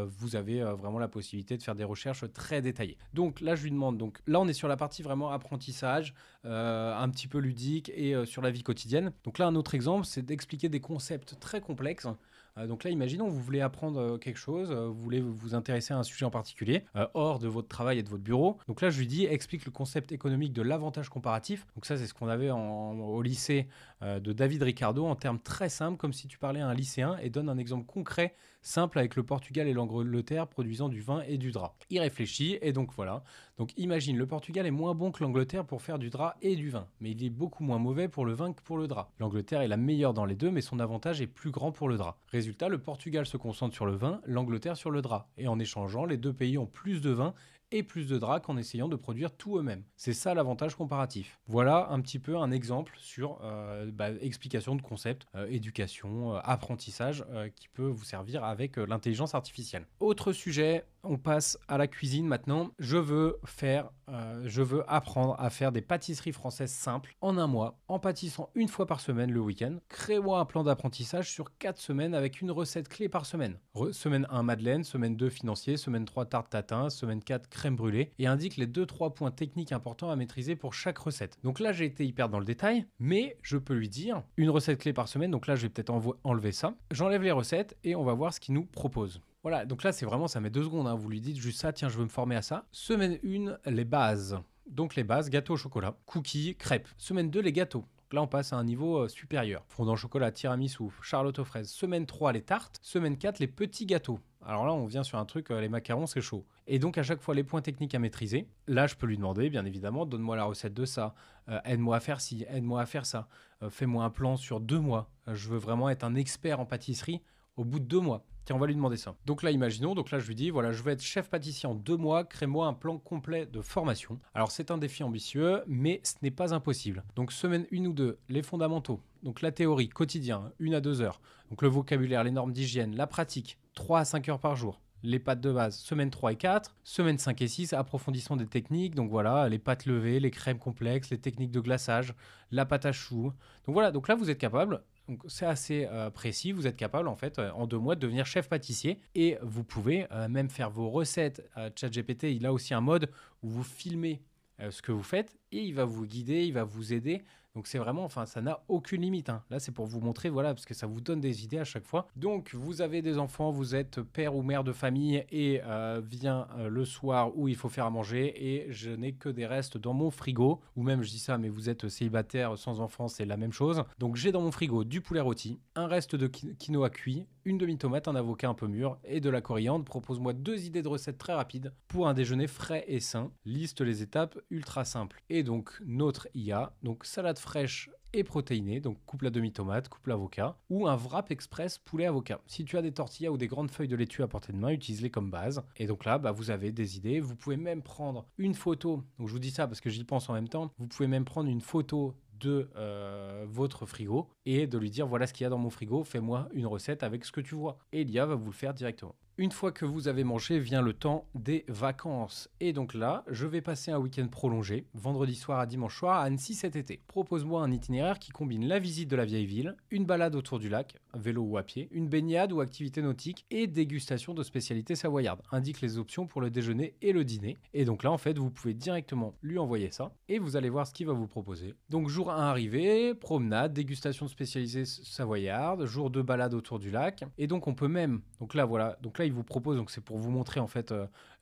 Speaker 1: Vous avez vraiment la possibilité de faire des recherches très détaillées. Donc là, je lui demande, donc là, on est sur la partie vraiment apprentissage, un petit peu ludique et sur la vie quotidienne. Donc là, un autre exemple, c'est d'expliquer des concepts très complexes Donc là, imaginons, vous voulez apprendre quelque chose, vous voulez vous intéresser à un sujet en particulier, hors de votre travail et de votre bureau. Donc là, je lui dis, explique le concept économique de l'avantage comparatif. Donc ça, c'est ce qu'on avait au lycée de David Ricardo, en termes très simples, comme si tu parlais à un lycéen, et donne un exemple concret, simple, avec le Portugal et l'Angleterre produisant du vin et du drap. Il réfléchit, et donc voilà. Donc imagine, le Portugal est moins bon que l'Angleterre pour faire du drap et du vin, mais il est beaucoup moins mauvais pour le vin que pour le drap. L'Angleterre est la meilleure dans les deux, mais son avantage est plus grand pour le drap. Résultat, le Portugal se concentre sur le vin, l'Angleterre sur le drap. Et en échangeant, les deux pays ont plus de vin et plus de drap qu'en essayant de produire tout eux-mêmes. C'est ça l'avantage comparatif. Voilà un petit peu un exemple sur explication de concept, éducation, apprentissage qui peut vous servir avec l'intelligence artificielle. Autre sujet, on passe à la cuisine maintenant. Je veux apprendre à faire des pâtisseries françaises simples en un mois, en pâtissant une fois par semaine le week-end. Crée-moi un plan d'apprentissage sur 4 semaines avec une recette clé par semaine. Semaine 1, madeleine, semaine 2, financier, semaine 3, tarte tatin, semaine 4, crème brûlée, et indique les 2-3 points techniques importants à maîtriser pour chaque recette. Donc là, j'ai été hyper dans le détail, mais je peux lui dire une recette clé par semaine. Donc là, je vais peut-être enlever ça. J'enlève les recettes et on va voir ce qu'il nous propose. Voilà, donc là, c'est vraiment, ça met 2 secondes. Vous lui dites juste ça, tiens, je veux me former à ça. Semaine 1, les bases. Donc les bases, gâteau au chocolat, cookies, crêpes. Semaine 2, les gâteaux. Là, on passe à un niveau supérieur. Fondant au chocolat, tiramisu, charlotte aux fraises. Semaine 3, les tartes. Semaine 4, les petits gâteaux. Alors là, on vient sur un truc, les macarons, c'est chaud. Et donc, à chaque fois, les points techniques à maîtriser. Là, je peux lui demander, bien évidemment, donne-moi la recette de ça. Aide-moi à faire ci, aide-moi à faire ça. Fais-moi un plan sur 2 mois. Je veux vraiment être un expert en pâtisserie au bout de 2 mois. Tiens, on va lui demander ça. Donc là, imaginons, donc là, je lui dis, voilà, je veux être chef pâtissier en 2 mois, crée-moi un plan complet de formation. Alors, c'est un défi ambitieux, mais ce n'est pas impossible. Donc, semaine 1 ou 2, les fondamentaux. Donc, la théorie, quotidien, 1 à 2 heures. Donc, le vocabulaire, les normes d'hygiène, la pratique, 3 à 5 heures par jour. Les pâtes de base, semaine 3 et 4, semaine 5 et 6, approfondissement des techniques, donc voilà, les pâtes levées, les crèmes complexes, les techniques de glaçage, la pâte à choux. Donc voilà, donc là vous êtes capable, donc c'est assez précis, vous êtes capable en fait en 2 mois de devenir chef pâtissier et vous pouvez même faire vos recettes. ChatGPT, il a aussi un mode où vous filmez ce que vous faites et il va vous guider, il va vous aider. Donc c'est vraiment, enfin, ça n'a aucune limite. Là, c'est pour vous montrer, voilà, parce que ça vous donne des idées à chaque fois. Donc, vous avez des enfants, vous êtes père ou mère de famille et vient le soir où il faut faire à manger et je n'ai que des restes dans mon frigo. Ou même, je dis ça, mais vous êtes célibataire sans enfant, c'est la même chose. Donc, j'ai dans mon frigo du poulet rôti, un reste de quinoa cuit, une demi-tomate, un avocat un peu mûr et de la coriandre. Propose-moi 2 idées de recettes très rapides pour un déjeuner frais et sain. Liste les étapes ultra simples. Et donc, notre IA, donc salade fraîche et protéinée, donc coupe la demi-tomate, coupe l'avocat, ou un wrap express poulet avocat. Si tu as des tortillas ou des grandes feuilles de laitue à portée de main, utilise-les comme base. Et donc là, vous avez des idées. Vous pouvez même prendre une photo, donc je vous dis ça parce que j'y pense en même temps, vous pouvez même prendre une photo de votre frigo et de lui dire voilà ce qu'il y a dans mon frigo, fais-moi une recette avec ce que tu vois. Et l'IA va vous le faire directement. Une fois que vous avez mangé, vient le temps des vacances. Et donc là, je vais passer un week-end prolongé, vendredi soir à dimanche soir à Annecy cet été. Propose-moi un itinéraire qui combine la visite de la vieille ville, une balade autour du lac, vélo ou à pied, une baignade ou activité nautique et dégustation de spécialités savoyardes. Indique les options pour le déjeuner et le dîner. Et donc là, en fait, vous pouvez directement lui envoyer ça et vous allez voir ce qu'il va vous proposer. Donc jour 1 arrivé, promenade, dégustation de spécialités savoyardes, jour 2 balade autour du lac. Et donc on peut même, donc là voilà, donc là il vous propose, donc c'est pour vous montrer en fait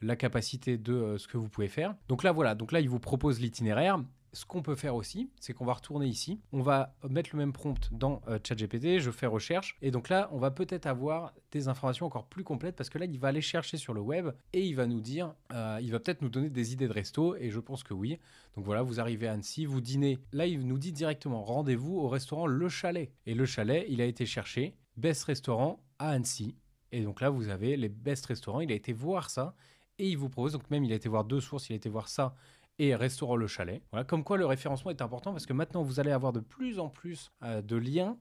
Speaker 1: la capacité de ce que vous pouvez faire. Donc là voilà, donc là il vous propose l'itinéraire. Ce qu'on peut faire aussi, c'est qu'on va retourner ici, on va mettre le même prompt dans ChatGPT, je fais recherche, et donc là, on va peut-être avoir des informations encore plus complètes, parce que là, il va aller chercher sur le web, et il va nous dire, il va peut-être nous donner des idées de resto, et je pense que oui. Donc voilà, vous arrivez à Annecy, vous dînez, là, il nous dit directement, rendez-vous au restaurant Le Chalet. Et Le Chalet, il a été cherché, best restaurant à Annecy, et donc là, vous avez les best restaurants, il a été voir ça, et il vous propose, donc même il a été voir 2 sources, il a été voir ça, et restaurant Le Chalet. Voilà, comme quoi le référencement est important parce que maintenant vous allez avoir de plus en plus de liens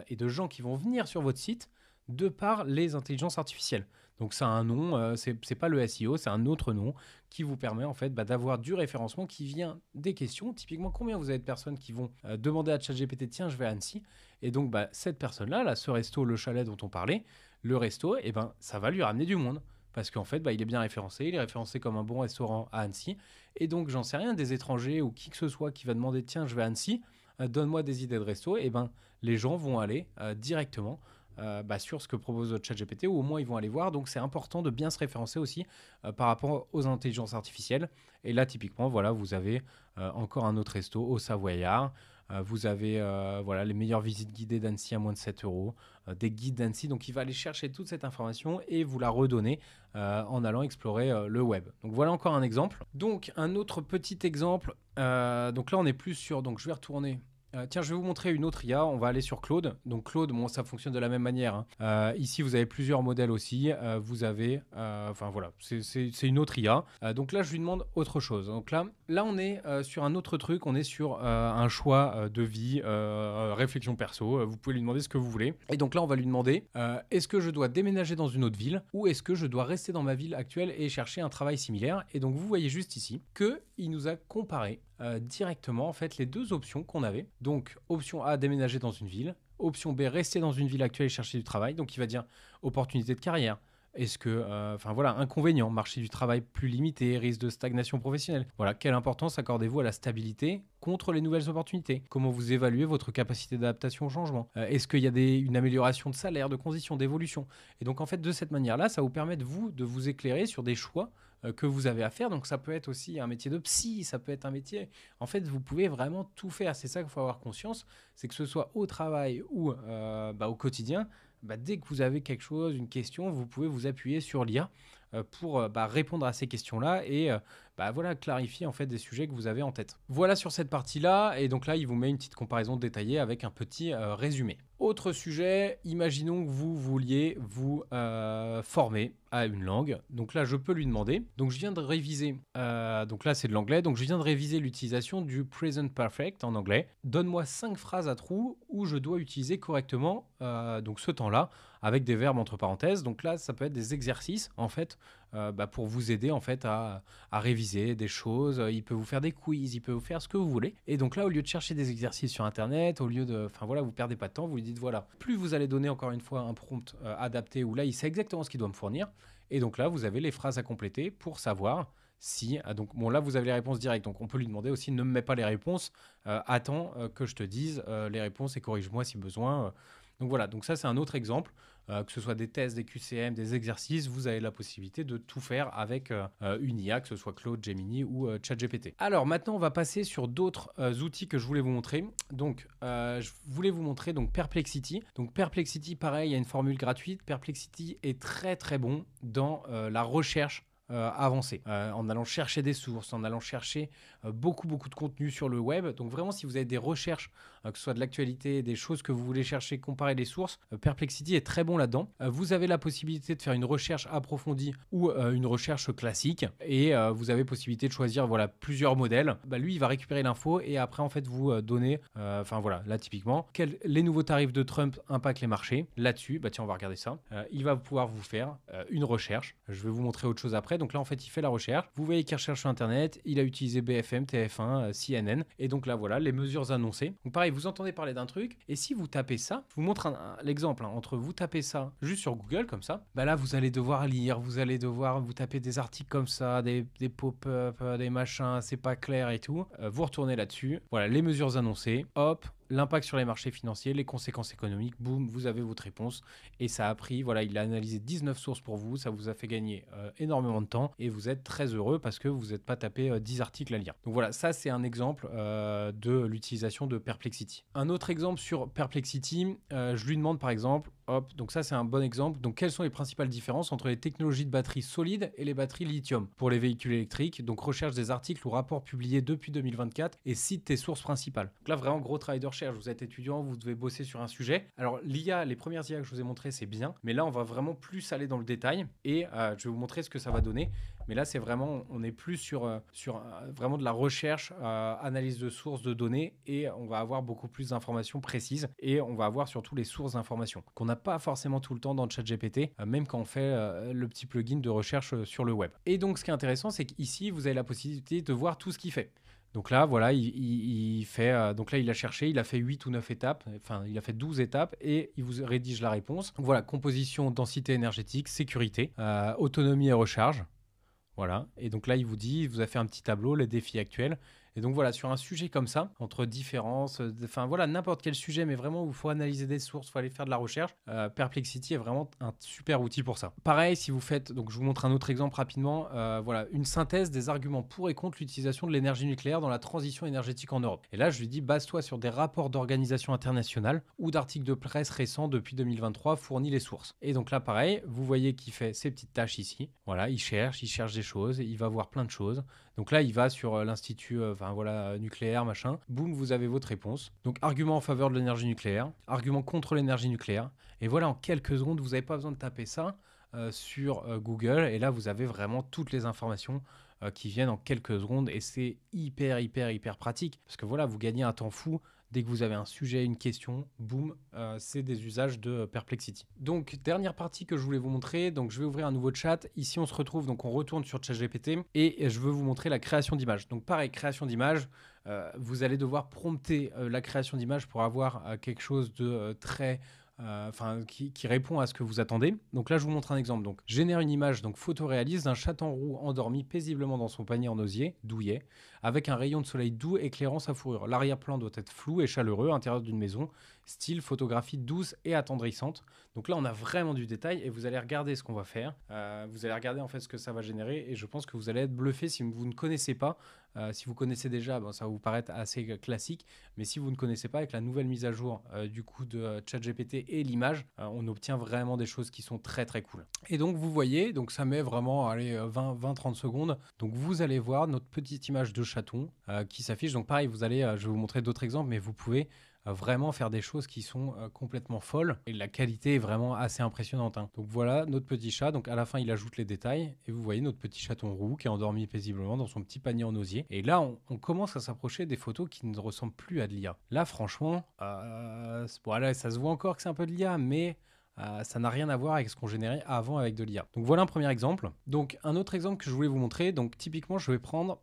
Speaker 1: et de gens qui vont venir sur votre site de par les intelligences artificielles. Donc ça a un nom, c'est pas le SEO, c'est un autre nom qui vous permet en fait d'avoir du référencement qui vient des questions. Typiquement, combien vous avez de personnes qui vont demander à ChatGPT, tiens, je vais à Annecy. Et donc cette personne-là, là, ce resto, Le Chalet dont on parlait, le resto, ça va lui ramener du monde. Parce qu'en fait, il est bien référencé, il est référencé comme un bon restaurant à Annecy. Et donc, j'en sais rien, des étrangers ou qui que ce soit qui va demander, tiens, je vais à Annecy, donne-moi des idées de resto, les gens vont aller directement sur ce que propose ChatGPT, ou au moins ils vont aller voir. Donc c'est important de bien se référencer aussi par rapport aux intelligences artificielles. Et là, typiquement, voilà, vous avez encore un autre resto au Savoyard. Vous avez voilà, les meilleures visites guidées d'Annecy à moins de 7 euros, des guides d'Annecy. Donc, il va aller chercher toute cette information et vous la redonner en allant explorer le web. Donc, voilà encore un exemple. Donc, un autre petit exemple. Donc là, on est plus sur... Donc, je vais retourner... tiens, je vais vous montrer une autre IA. On va aller sur Claude. Donc Claude, bon, ça fonctionne de la même manière, hein. Ici, vous avez plusieurs modèles aussi. Vous avez, enfin voilà, c'est une autre IA. Donc là, je lui demande autre chose. Donc là on est sur un autre truc. On est sur un choix de vie, réflexion perso. Vous pouvez lui demander ce que vous voulez. Et donc là, on va lui demander est-ce que je dois déménager dans une autre ville ou est-ce que je dois rester dans ma ville actuelle et chercher un travail similaire. Et donc vous voyez juste ici qu'il nous a comparé directement en fait les deux options qu'on avait. Donc option A, déménager dans une ville. Option B, rester dans une ville actuelle et chercher du travail. Donc il va dire opportunité de carrière. Est-ce que, enfin voilà, inconvénient, marché du travail plus limité, risque de stagnation professionnelle. Voilà, quelle importance accordez-vous à la stabilité contre les nouvelles opportunités? Comment vous évaluez votre capacité d'adaptation au changement? Est-ce qu'il y a une amélioration de salaire, de conditions, d'évolution? Et donc en fait, de cette manière-là, ça vous permet de vous éclairer sur des choix que vous avez à faire. Donc ça peut être aussi un métier de psy, ça peut être un métier... En fait, vous pouvez vraiment tout faire. C'est ça qu'il faut avoir conscience, c'est que ce soit au travail ou au quotidien, dès que vous avez quelque chose, une question, vous pouvez vous appuyer sur l'IA pour répondre à ces questions-là et voilà, clarifier en fait des sujets que vous avez en tête. Voilà sur cette partie-là, et donc là, il vous met une petite comparaison détaillée avec un petit résumé. Autre sujet, imaginons que vous vouliez vous former à une langue. Donc là, je peux lui demander. Donc je viens de réviser, donc là c'est de l'anglais, donc je viens de réviser l'utilisation du present perfect en anglais. Donne-moi 5 phrases à trous où je dois utiliser correctement donc ce temps-là, avec des verbes entre parenthèses. Donc là, ça peut être des exercices en fait pour vous aider en fait à réviser des choses. Il peut vous faire des quiz, il peut vous faire ce que vous voulez. Et donc là, au lieu de chercher des exercices sur internet, au lieu de, enfin voilà, vous perdez pas de temps, vous lui dites voilà, plus vous allez donner encore une fois un prompt adapté où là il sait exactement ce qu'il doit me fournir. Et donc là, vous avez les phrases à compléter pour savoir si, donc bon là vous avez les réponses directes, donc on peut lui demander aussi ne me mets pas les réponses, attends que je te dise les réponses et corrige-moi si besoin. Donc voilà, donc ça c'est un autre exemple, que ce soit des tests, des QCM, des exercices, vous avez la possibilité de tout faire avec une IA, que ce soit Claude, Gemini ou ChatGPT. Alors maintenant on va passer sur d'autres outils que je voulais vous montrer. Donc je voulais vous montrer donc Perplexity. Donc Perplexity, pareil, il y a une formule gratuite. Perplexity est très très bon dans la recherche avancée, en allant chercher des sources, en allant chercher beaucoup de contenu sur le web. Donc vraiment, si vous avez des recherches, que ce soit de l'actualité, des choses que vous voulez chercher, comparer les sources, Perplexity est très bon là-dedans. Vous avez la possibilité de faire une recherche approfondie ou une recherche classique, et vous avez possibilité de choisir voilà, plusieurs modèles. Lui, il va récupérer l'info et après, en fait, vous donner, enfin voilà, là typiquement, les nouveaux tarifs de Trump impactent les marchés. Là-dessus, tiens, on va regarder ça. Il va pouvoir vous faire une recherche. Je vais vous montrer autre chose après. Donc là, en fait, il fait la recherche. Vous voyez qu'il recherche sur Internet. Il a utilisé BFM, TF1, CNN. Et donc là, voilà, les mesures annoncées. Donc pareil, vous entendez parler d'un truc. Et si vous tapez ça, je vous montre l'exemple. Entre vous tapez ça juste sur Google, comme ça, là, vous allez devoir lire. Vous allez devoir vous taper des articles comme ça, des pop-up, des machins, c'est pas clair et tout. Vous retournez là-dessus. Voilà, les mesures annoncées. Hop. L'impact sur les marchés financiers, les conséquences économiques, boum, vous avez votre réponse. Et ça a pris, voilà, il a analysé 19 sources pour vous, ça vous a fait gagner énormément de temps et vous êtes très heureux parce que vous n'êtes pas tapé 10 articles à lire. Donc voilà, ça c'est un exemple de l'utilisation de Perplexity. Un autre exemple sur Perplexity, je lui demande par exemple, hop, donc ça c'est un bon exemple, donc quelles sont les principales différences entre les technologies de batterie solide et les batteries lithium pour les véhicules électriques? Donc recherche des articles ou rapports publiés depuis 2024 et cite tes sources principales. Donc là vraiment gros travail de recherche. Vous êtes étudiant, vous devez bosser sur un sujet. Alors l'IA, les premières IA que je vous ai montrées, c'est bien, mais là on va vraiment plus aller dans le détail et je vais vous montrer ce que ça va donner. Mais là c'est vraiment, on est plus sur vraiment de la recherche, analyse de sources de données, et on va avoir beaucoup plus d'informations précises et on va avoir surtout les sources d'informations qu'on n'a pas forcément tout le temps dans le ChatGPT, même quand on fait le petit plugin de recherche sur le web. Et donc ce qui est intéressant, c'est qu'ici vous avez la possibilité de voir tout ce qu'il fait. Donc là, voilà, il fait... donc là, il a cherché, il a fait 8 ou 9 étapes, enfin, il a fait 12 étapes et il vous rédige la réponse. Donc voilà, composition, densité énergétique, sécurité, autonomie et recharge. Voilà, et donc là, il vous a fait un petit tableau, les défis actuels. Et donc voilà, sur un sujet comme ça, entre différences, enfin voilà, n'importe quel sujet, mais vraiment où il faut analyser des sources, il faut aller faire de la recherche, Perplexity est vraiment un super outil pour ça. Pareil, si vous faites, donc je vous montre un autre exemple rapidement, voilà, une synthèse des arguments pour et contre l'utilisation de l'énergie nucléaire dans la transition énergétique en Europe. Et là, je lui dis, base-toi sur des rapports d'organisations internationales ou d'articles de presse récents depuis 2023, fournis les sources. Et donc là, pareil, vous voyez qu'il fait ses petites tâches ici. Voilà, il cherche des choses, il va voir plein de choses. Donc là, il va sur l'institut nucléaire, machin. Boum, vous avez votre réponse. Donc, argument en faveur de l'énergie nucléaire, argument contre l'énergie nucléaire. Et voilà, en quelques secondes, vous n'avez pas besoin de taper ça sur Google. Et là, vous avez vraiment toutes les informations qui viennent en quelques secondes. Et c'est hyper pratique. Parce que voilà, vous gagnez un temps fou. Dès que vous avez un sujet, une question, boum, c'est des usages de Perplexity. Donc, dernière partie que je voulais vous montrer. Donc, je vais ouvrir un nouveau chat. Ici, on se retrouve, donc on retourne sur ChatGPT et je veux vous montrer la création d'images. Donc, pareil, création d'images. Vous allez devoir prompter la création d'images pour avoir quelque chose de très... qui répond à ce que vous attendez. Donc là, je vous montre un exemple. Donc, génère une image donc photoréaliste d'un chaton roux endormi paisiblement dans son panier en osier, douillet, avec un rayon de soleil doux éclairant sa fourrure. L'arrière-plan doit être flou et chaleureux, intérieur d'une maison, style photographie douce et attendrissante. Donc là, on a vraiment du détail et vous allez regarder ce qu'on va faire. Vous allez regarder en fait ce que ça va générer et je pense que vous allez être bluffé si vous ne connaissez pas. Si vous connaissez déjà, ça va vous paraître assez classique. Mais si vous ne connaissez pas, avec la nouvelle mise à jour du coup de ChatGPT et l'image, on obtient vraiment des choses qui sont très cool. Et donc vous voyez, donc ça met vraiment 20-30 secondes. Donc vous allez voir notre petite image de chaton qui s'affiche. Donc pareil, je vais vous montrer d'autres exemples, mais vous pouvez vraiment faire des choses qui sont complètement folles et la qualité est vraiment assez impressionnante. Donc voilà notre petit chat. Donc à la fin, il ajoute les détails et vous voyez notre petit chaton roux qui est endormi paisiblement dans son petit panier en osier. Et là, on commence à s'approcher des photos qui ne ressemblent plus à de l'IA. Là, franchement, voilà, ça se voit encore que c'est un peu de l'IA, mais ça n'a rien à voir avec ce qu'on générait avant avec de l'IA. Donc voilà un premier exemple. Donc un autre exemple que je voulais vous montrer. Donc typiquement, je vais prendre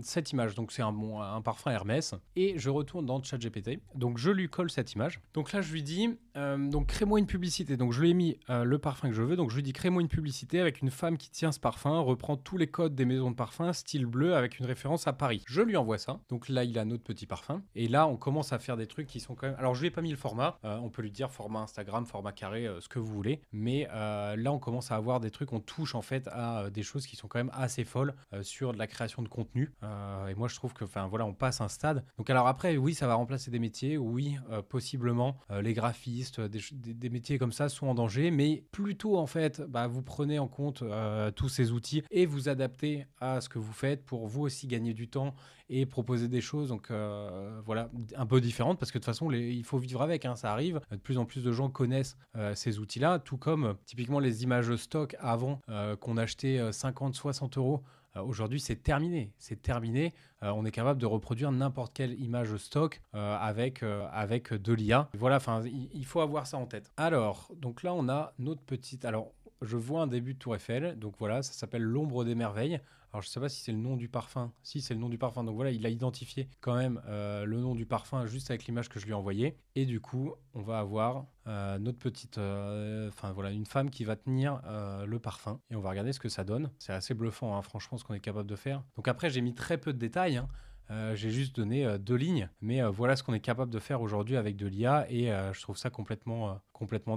Speaker 1: cette image. Donc c'est un parfum Hermès et je retourne dans ChatGPT. Donc je lui colle cette image. Donc là je lui dis donc crée-moi une publicité. Donc je lui ai mis le parfum que je veux. Donc je lui dis crée-moi une publicité avec une femme qui tient ce parfum, reprend tous les codes des maisons de parfum, style bleu avec une référence à Paris. Je lui envoie ça. Donc là il a notre petit parfum et là on commence à faire des trucs qui sont quand même. Alors je lui ai pas mis le format. On peut lui dire format Instagram, format carré, ce que vous voulez. Mais là on commence à avoir des trucs. On touche en fait à des choses qui sont quand même assez folles sur de la création de contenu. Et moi je trouve que on passe un stade. Donc alors après oui ça va remplacer des métiers, oui possiblement les graphistes, des métiers comme ça sont en danger, mais plutôt en fait vous prenez en compte tous ces outils et vous adaptez à ce que vous faites pour vous aussi gagner du temps et proposer des choses donc voilà un peu différentes parce que de toute façon il faut vivre avec, ça arrive, de plus en plus de gens connaissent ces outils là, tout comme typiquement les images stock avant qu'on achetait 50-60 euros. Aujourd'hui, c'est terminé. On est capable de reproduire n'importe quelle image stock avec de l'IA. Voilà, il faut avoir ça en tête. Alors, donc là, on a notre petite... Alors, je vois un début de Tour Eiffel. Donc voilà, ça s'appelle l'ombre des merveilles. Alors, je ne sais pas si c'est le nom du parfum. Si, c'est le nom du parfum. Donc voilà, il a identifié quand même le nom du parfum juste avec l'image que je lui ai envoyée. Et du coup, on va avoir notre petite... une femme qui va tenir le parfum. Et on va regarder ce que ça donne. C'est assez bluffant, franchement, ce qu'on est capable de faire. Donc après, j'ai mis très peu de détails. J'ai juste donné 2 lignes. Mais voilà ce qu'on est capable de faire aujourd'hui avec de l'IA. Et je trouve ça complètement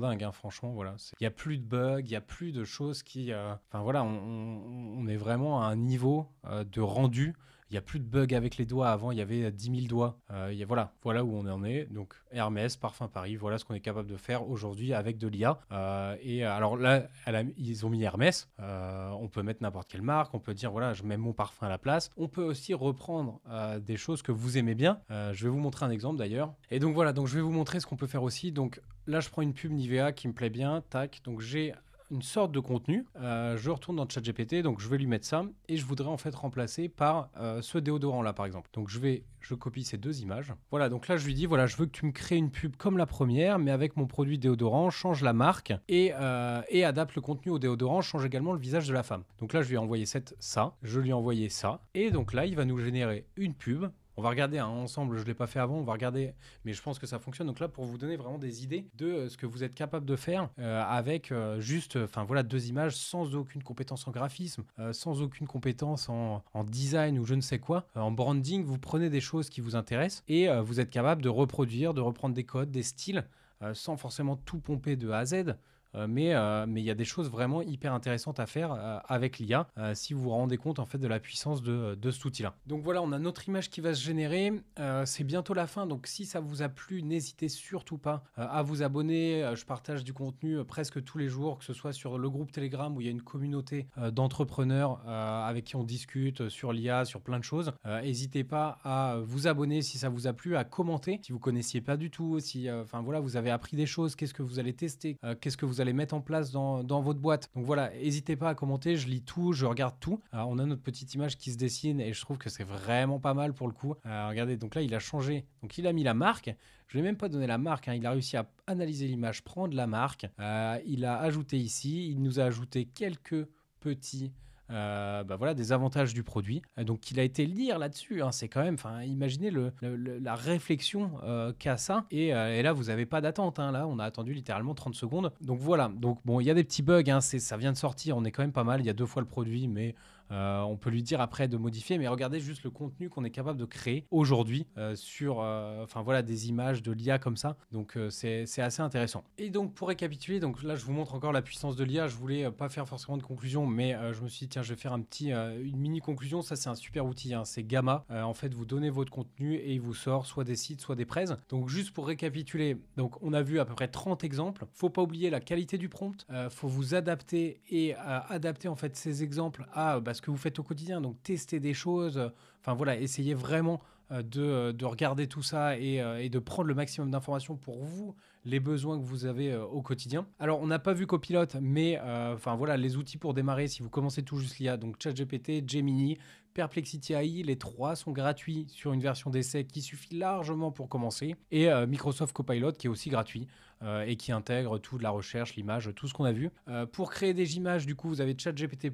Speaker 1: dingue, franchement. Voilà. Il n'y a plus de bugs, il n'y a plus de choses qui... on est vraiment à un niveau de rendu. Il n'y a plus de bugs avec les doigts. Avant, il y avait 10 000 doigts. Voilà où on en est. Donc, Hermès, Parfum Paris, voilà ce qu'on est capable de faire aujourd'hui avec de l'IA. Alors là, ils ont mis Hermès. On peut mettre n'importe quelle marque. On peut dire, voilà, je mets mon parfum à la place. On peut aussi reprendre des choses que vous aimez bien. Je vais vous montrer un exemple d'ailleurs. Et donc, voilà, je vais vous montrer ce qu'on peut faire aussi. Donc, là, je prends une pub Nivea qui me plaît bien. Tac. Donc, j'ai une sorte de contenu. Je retourne dans ChatGPT, donc je vais lui mettre ça et je voudrais en fait remplacer par ce déodorant là par exemple. Donc je copie ces 2 images. Voilà, donc là je lui dis voilà, je veux que tu me crées une pub comme la première mais avec mon produit déodorant, change la marque et adapte le contenu au déodorant, change également le visage de la femme. Donc là je lui ai envoyé ça, je lui ai envoyé ça et donc là il va nous générer une pub On va regarder hein, ensemble, je ne l'ai pas fait avant, on va regarder, mais je pense que ça fonctionne. Donc là, pour vous donner vraiment des idées de ce que vous êtes capable de faire avec juste, enfin voilà, 2 images sans aucune compétence en graphisme, sans aucune compétence en design ou je ne sais quoi. En branding, vous prenez des choses qui vous intéressent et vous êtes capable de reproduire, de reprendre des codes, des styles, sans forcément tout pomper de A à Z. Mais il y a des choses vraiment hyper intéressantes à faire avec l'IA si vous vous rendez compte en fait de la puissance de cet outil-là. Donc voilà, on a notre image qui va se générer. C'est bientôt la fin, donc si ça vous a plu, n'hésitez surtout pas à vous abonner. Je partage du contenu presque tous les jours, que ce soit sur le groupe Telegram où il y a une communauté d'entrepreneurs avec qui on discute sur l'IA, sur plein de choses. N'hésitez pas à vous abonner si ça vous a plu, à commenter si vous connaissiez pas du tout, si enfin voilà, vous avez appris des choses, qu'est-ce que vous allez tester, qu'est-ce que vous allez mettre en place dans votre boîte. Donc voilà, n'hésitez pas à commenter, je lis tout, je regarde tout. Alors, on a notre petite image qui se dessine et je trouve que c'est vraiment pas mal pour le coup. Regardez, donc là il a changé, donc il a mis la marque. Je ne vais même pas donner la marque, hein. Il a réussi à analyser l'image, prendre la marque. Il a ajouté ici, il nous a ajouté quelques petits voilà, des avantages du produit. Donc il a été lire là-dessus, hein, c'est quand même, imaginez la réflexion qu'a ça. Et là, vous n'avez pas d'attente. Hein, là, on a attendu littéralement 30 secondes. Donc voilà, donc bon, il y a des petits bugs, hein, ça vient de sortir, on est quand même pas mal. Il y a 2 fois le produit, mais on peut lui dire après de modifier. Mais regardez juste le contenu qu'on est capable de créer aujourd'hui sur voilà, des images de l'IA comme ça. Donc c'est assez intéressant. Et donc pour récapituler, donc là je vous montre encore la puissance de l'IA. Je voulais pas faire forcément de conclusion, mais je me suis dit tiens, je vais faire une mini conclusion. Ça c'est un super outil, hein, c'est Gamma. En fait, vous donnez votre contenu et il vous sort soit des sites, soit des prêts. Donc juste pour récapituler, donc on a vu à peu près 30 exemples. Faut pas oublier la qualité du prompt. Faut vous adapter et adapter en fait ces exemples à ce que vous faites au quotidien. Donc tester des choses. Enfin voilà, essayez vraiment de regarder tout ça et de prendre le maximum d'informations pour vous, les besoins que vous avez au quotidien. Alors, on n'a pas vu Copilot, mais voilà, les outils pour démarrer si vous commencez tout juste l'IA, donc ChatGPT, Gemini, Perplexity AI, les 3 sont gratuits sur une version d'essai qui suffit largement pour commencer. Et Microsoft Copilot qui est aussi gratuit et qui intègre tout de la recherche, l'image, tout ce qu'on a vu. Pour créer des images, du coup, vous avez ChatGPT+,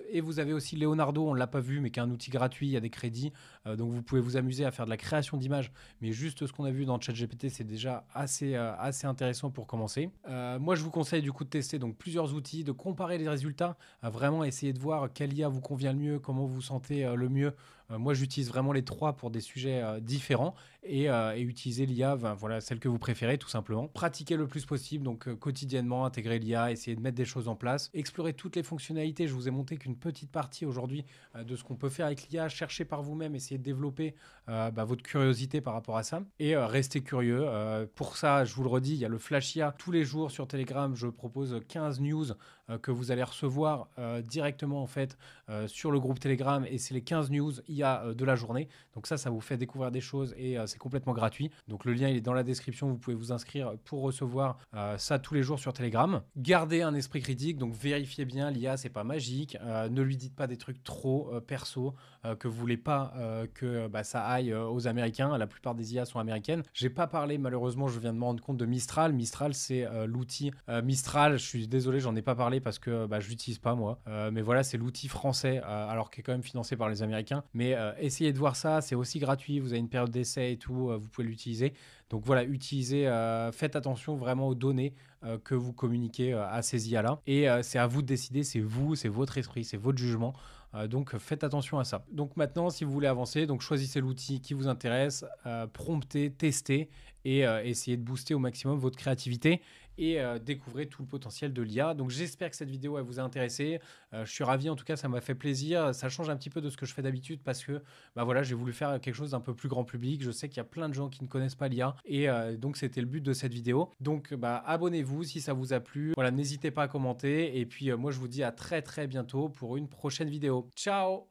Speaker 1: et vous avez aussi Leonardo, on ne l'a pas vu, mais qui est un outil gratuit, il y a des crédits. Donc vous pouvez vous amuser à faire de la création d'images. Mais juste ce qu'on a vu dans ChatGPT, c'est déjà assez intéressant pour commencer. Moi, je vous conseille du coup de tester donc, plusieurs outils, de comparer les résultats, à vraiment essayer de voir quelle IA vous convient le mieux, comment vous vous sentez le mieux. Moi, j'utilise vraiment les 3 pour des sujets différents et utiliser l'IA, voilà, celle que vous préférez tout simplement. Pratiquer le plus possible, donc quotidiennement, intégrer l'IA, essayer de mettre des choses en place, explorer toutes les fonctionnalités. Je vous ai montré qu'une petite partie aujourd'hui de ce qu'on peut faire avec l'IA, chercher par vous-même, essayer de développer votre curiosité par rapport à ça et rester curieux. Pour ça, je vous le redis, il y a le Flash IA tous les jours sur Telegram. Je propose 15 news que vous allez recevoir directement en fait sur le groupe Telegram et c'est les 15 news IA de la journée. Donc ça vous fait découvrir des choses et c'est complètement gratuit. Donc le lien il est dans la description, vous pouvez vous inscrire pour recevoir ça tous les jours sur Telegram. Gardez un esprit critique, donc vérifiez bien, l'IA c'est pas magique, ne lui dites pas des trucs trop perso que vous voulez pas que ça aille aux Américains. La plupart des IA sont américaines. J'ai pas parlé malheureusement, je viens de me rendre compte de Mistral. Mistral c'est l'outil Mistral, je suis désolé, j'en ai pas parlé parce que je l'utilise pas moi. Mais voilà, c'est l'outil français alors qui est quand même financé par les Américains. Mais essayez de voir ça, c'est aussi gratuit, vous avez une période d'essai et tout, vous pouvez l'utiliser. Donc voilà, utilisez, faites attention vraiment aux données que vous communiquez à ces IA-là. Et c'est à vous de décider, c'est vous, c'est votre esprit, c'est votre jugement. Donc faites attention à ça. Donc maintenant, si vous voulez avancer, donc choisissez l'outil qui vous intéresse, promptez, testez et essayez de booster au maximum votre créativité et découvrez tout le potentiel de l'IA. Donc j'espère que cette vidéo elle vous a intéressé. Je suis ravi, en tout cas ça m'a fait plaisir. Ça change un petit peu de ce que je fais d'habitude parce que voilà, j'ai voulu faire quelque chose d'un peu plus grand public. Je sais qu'il y a plein de gens qui ne connaissent pas l'IA et donc c'était le but de cette vidéo. Donc abonnez-vous si ça vous a plu. Voilà, n'hésitez pas à commenter et puis moi je vous dis à très très bientôt pour une prochaine vidéo. Ciao!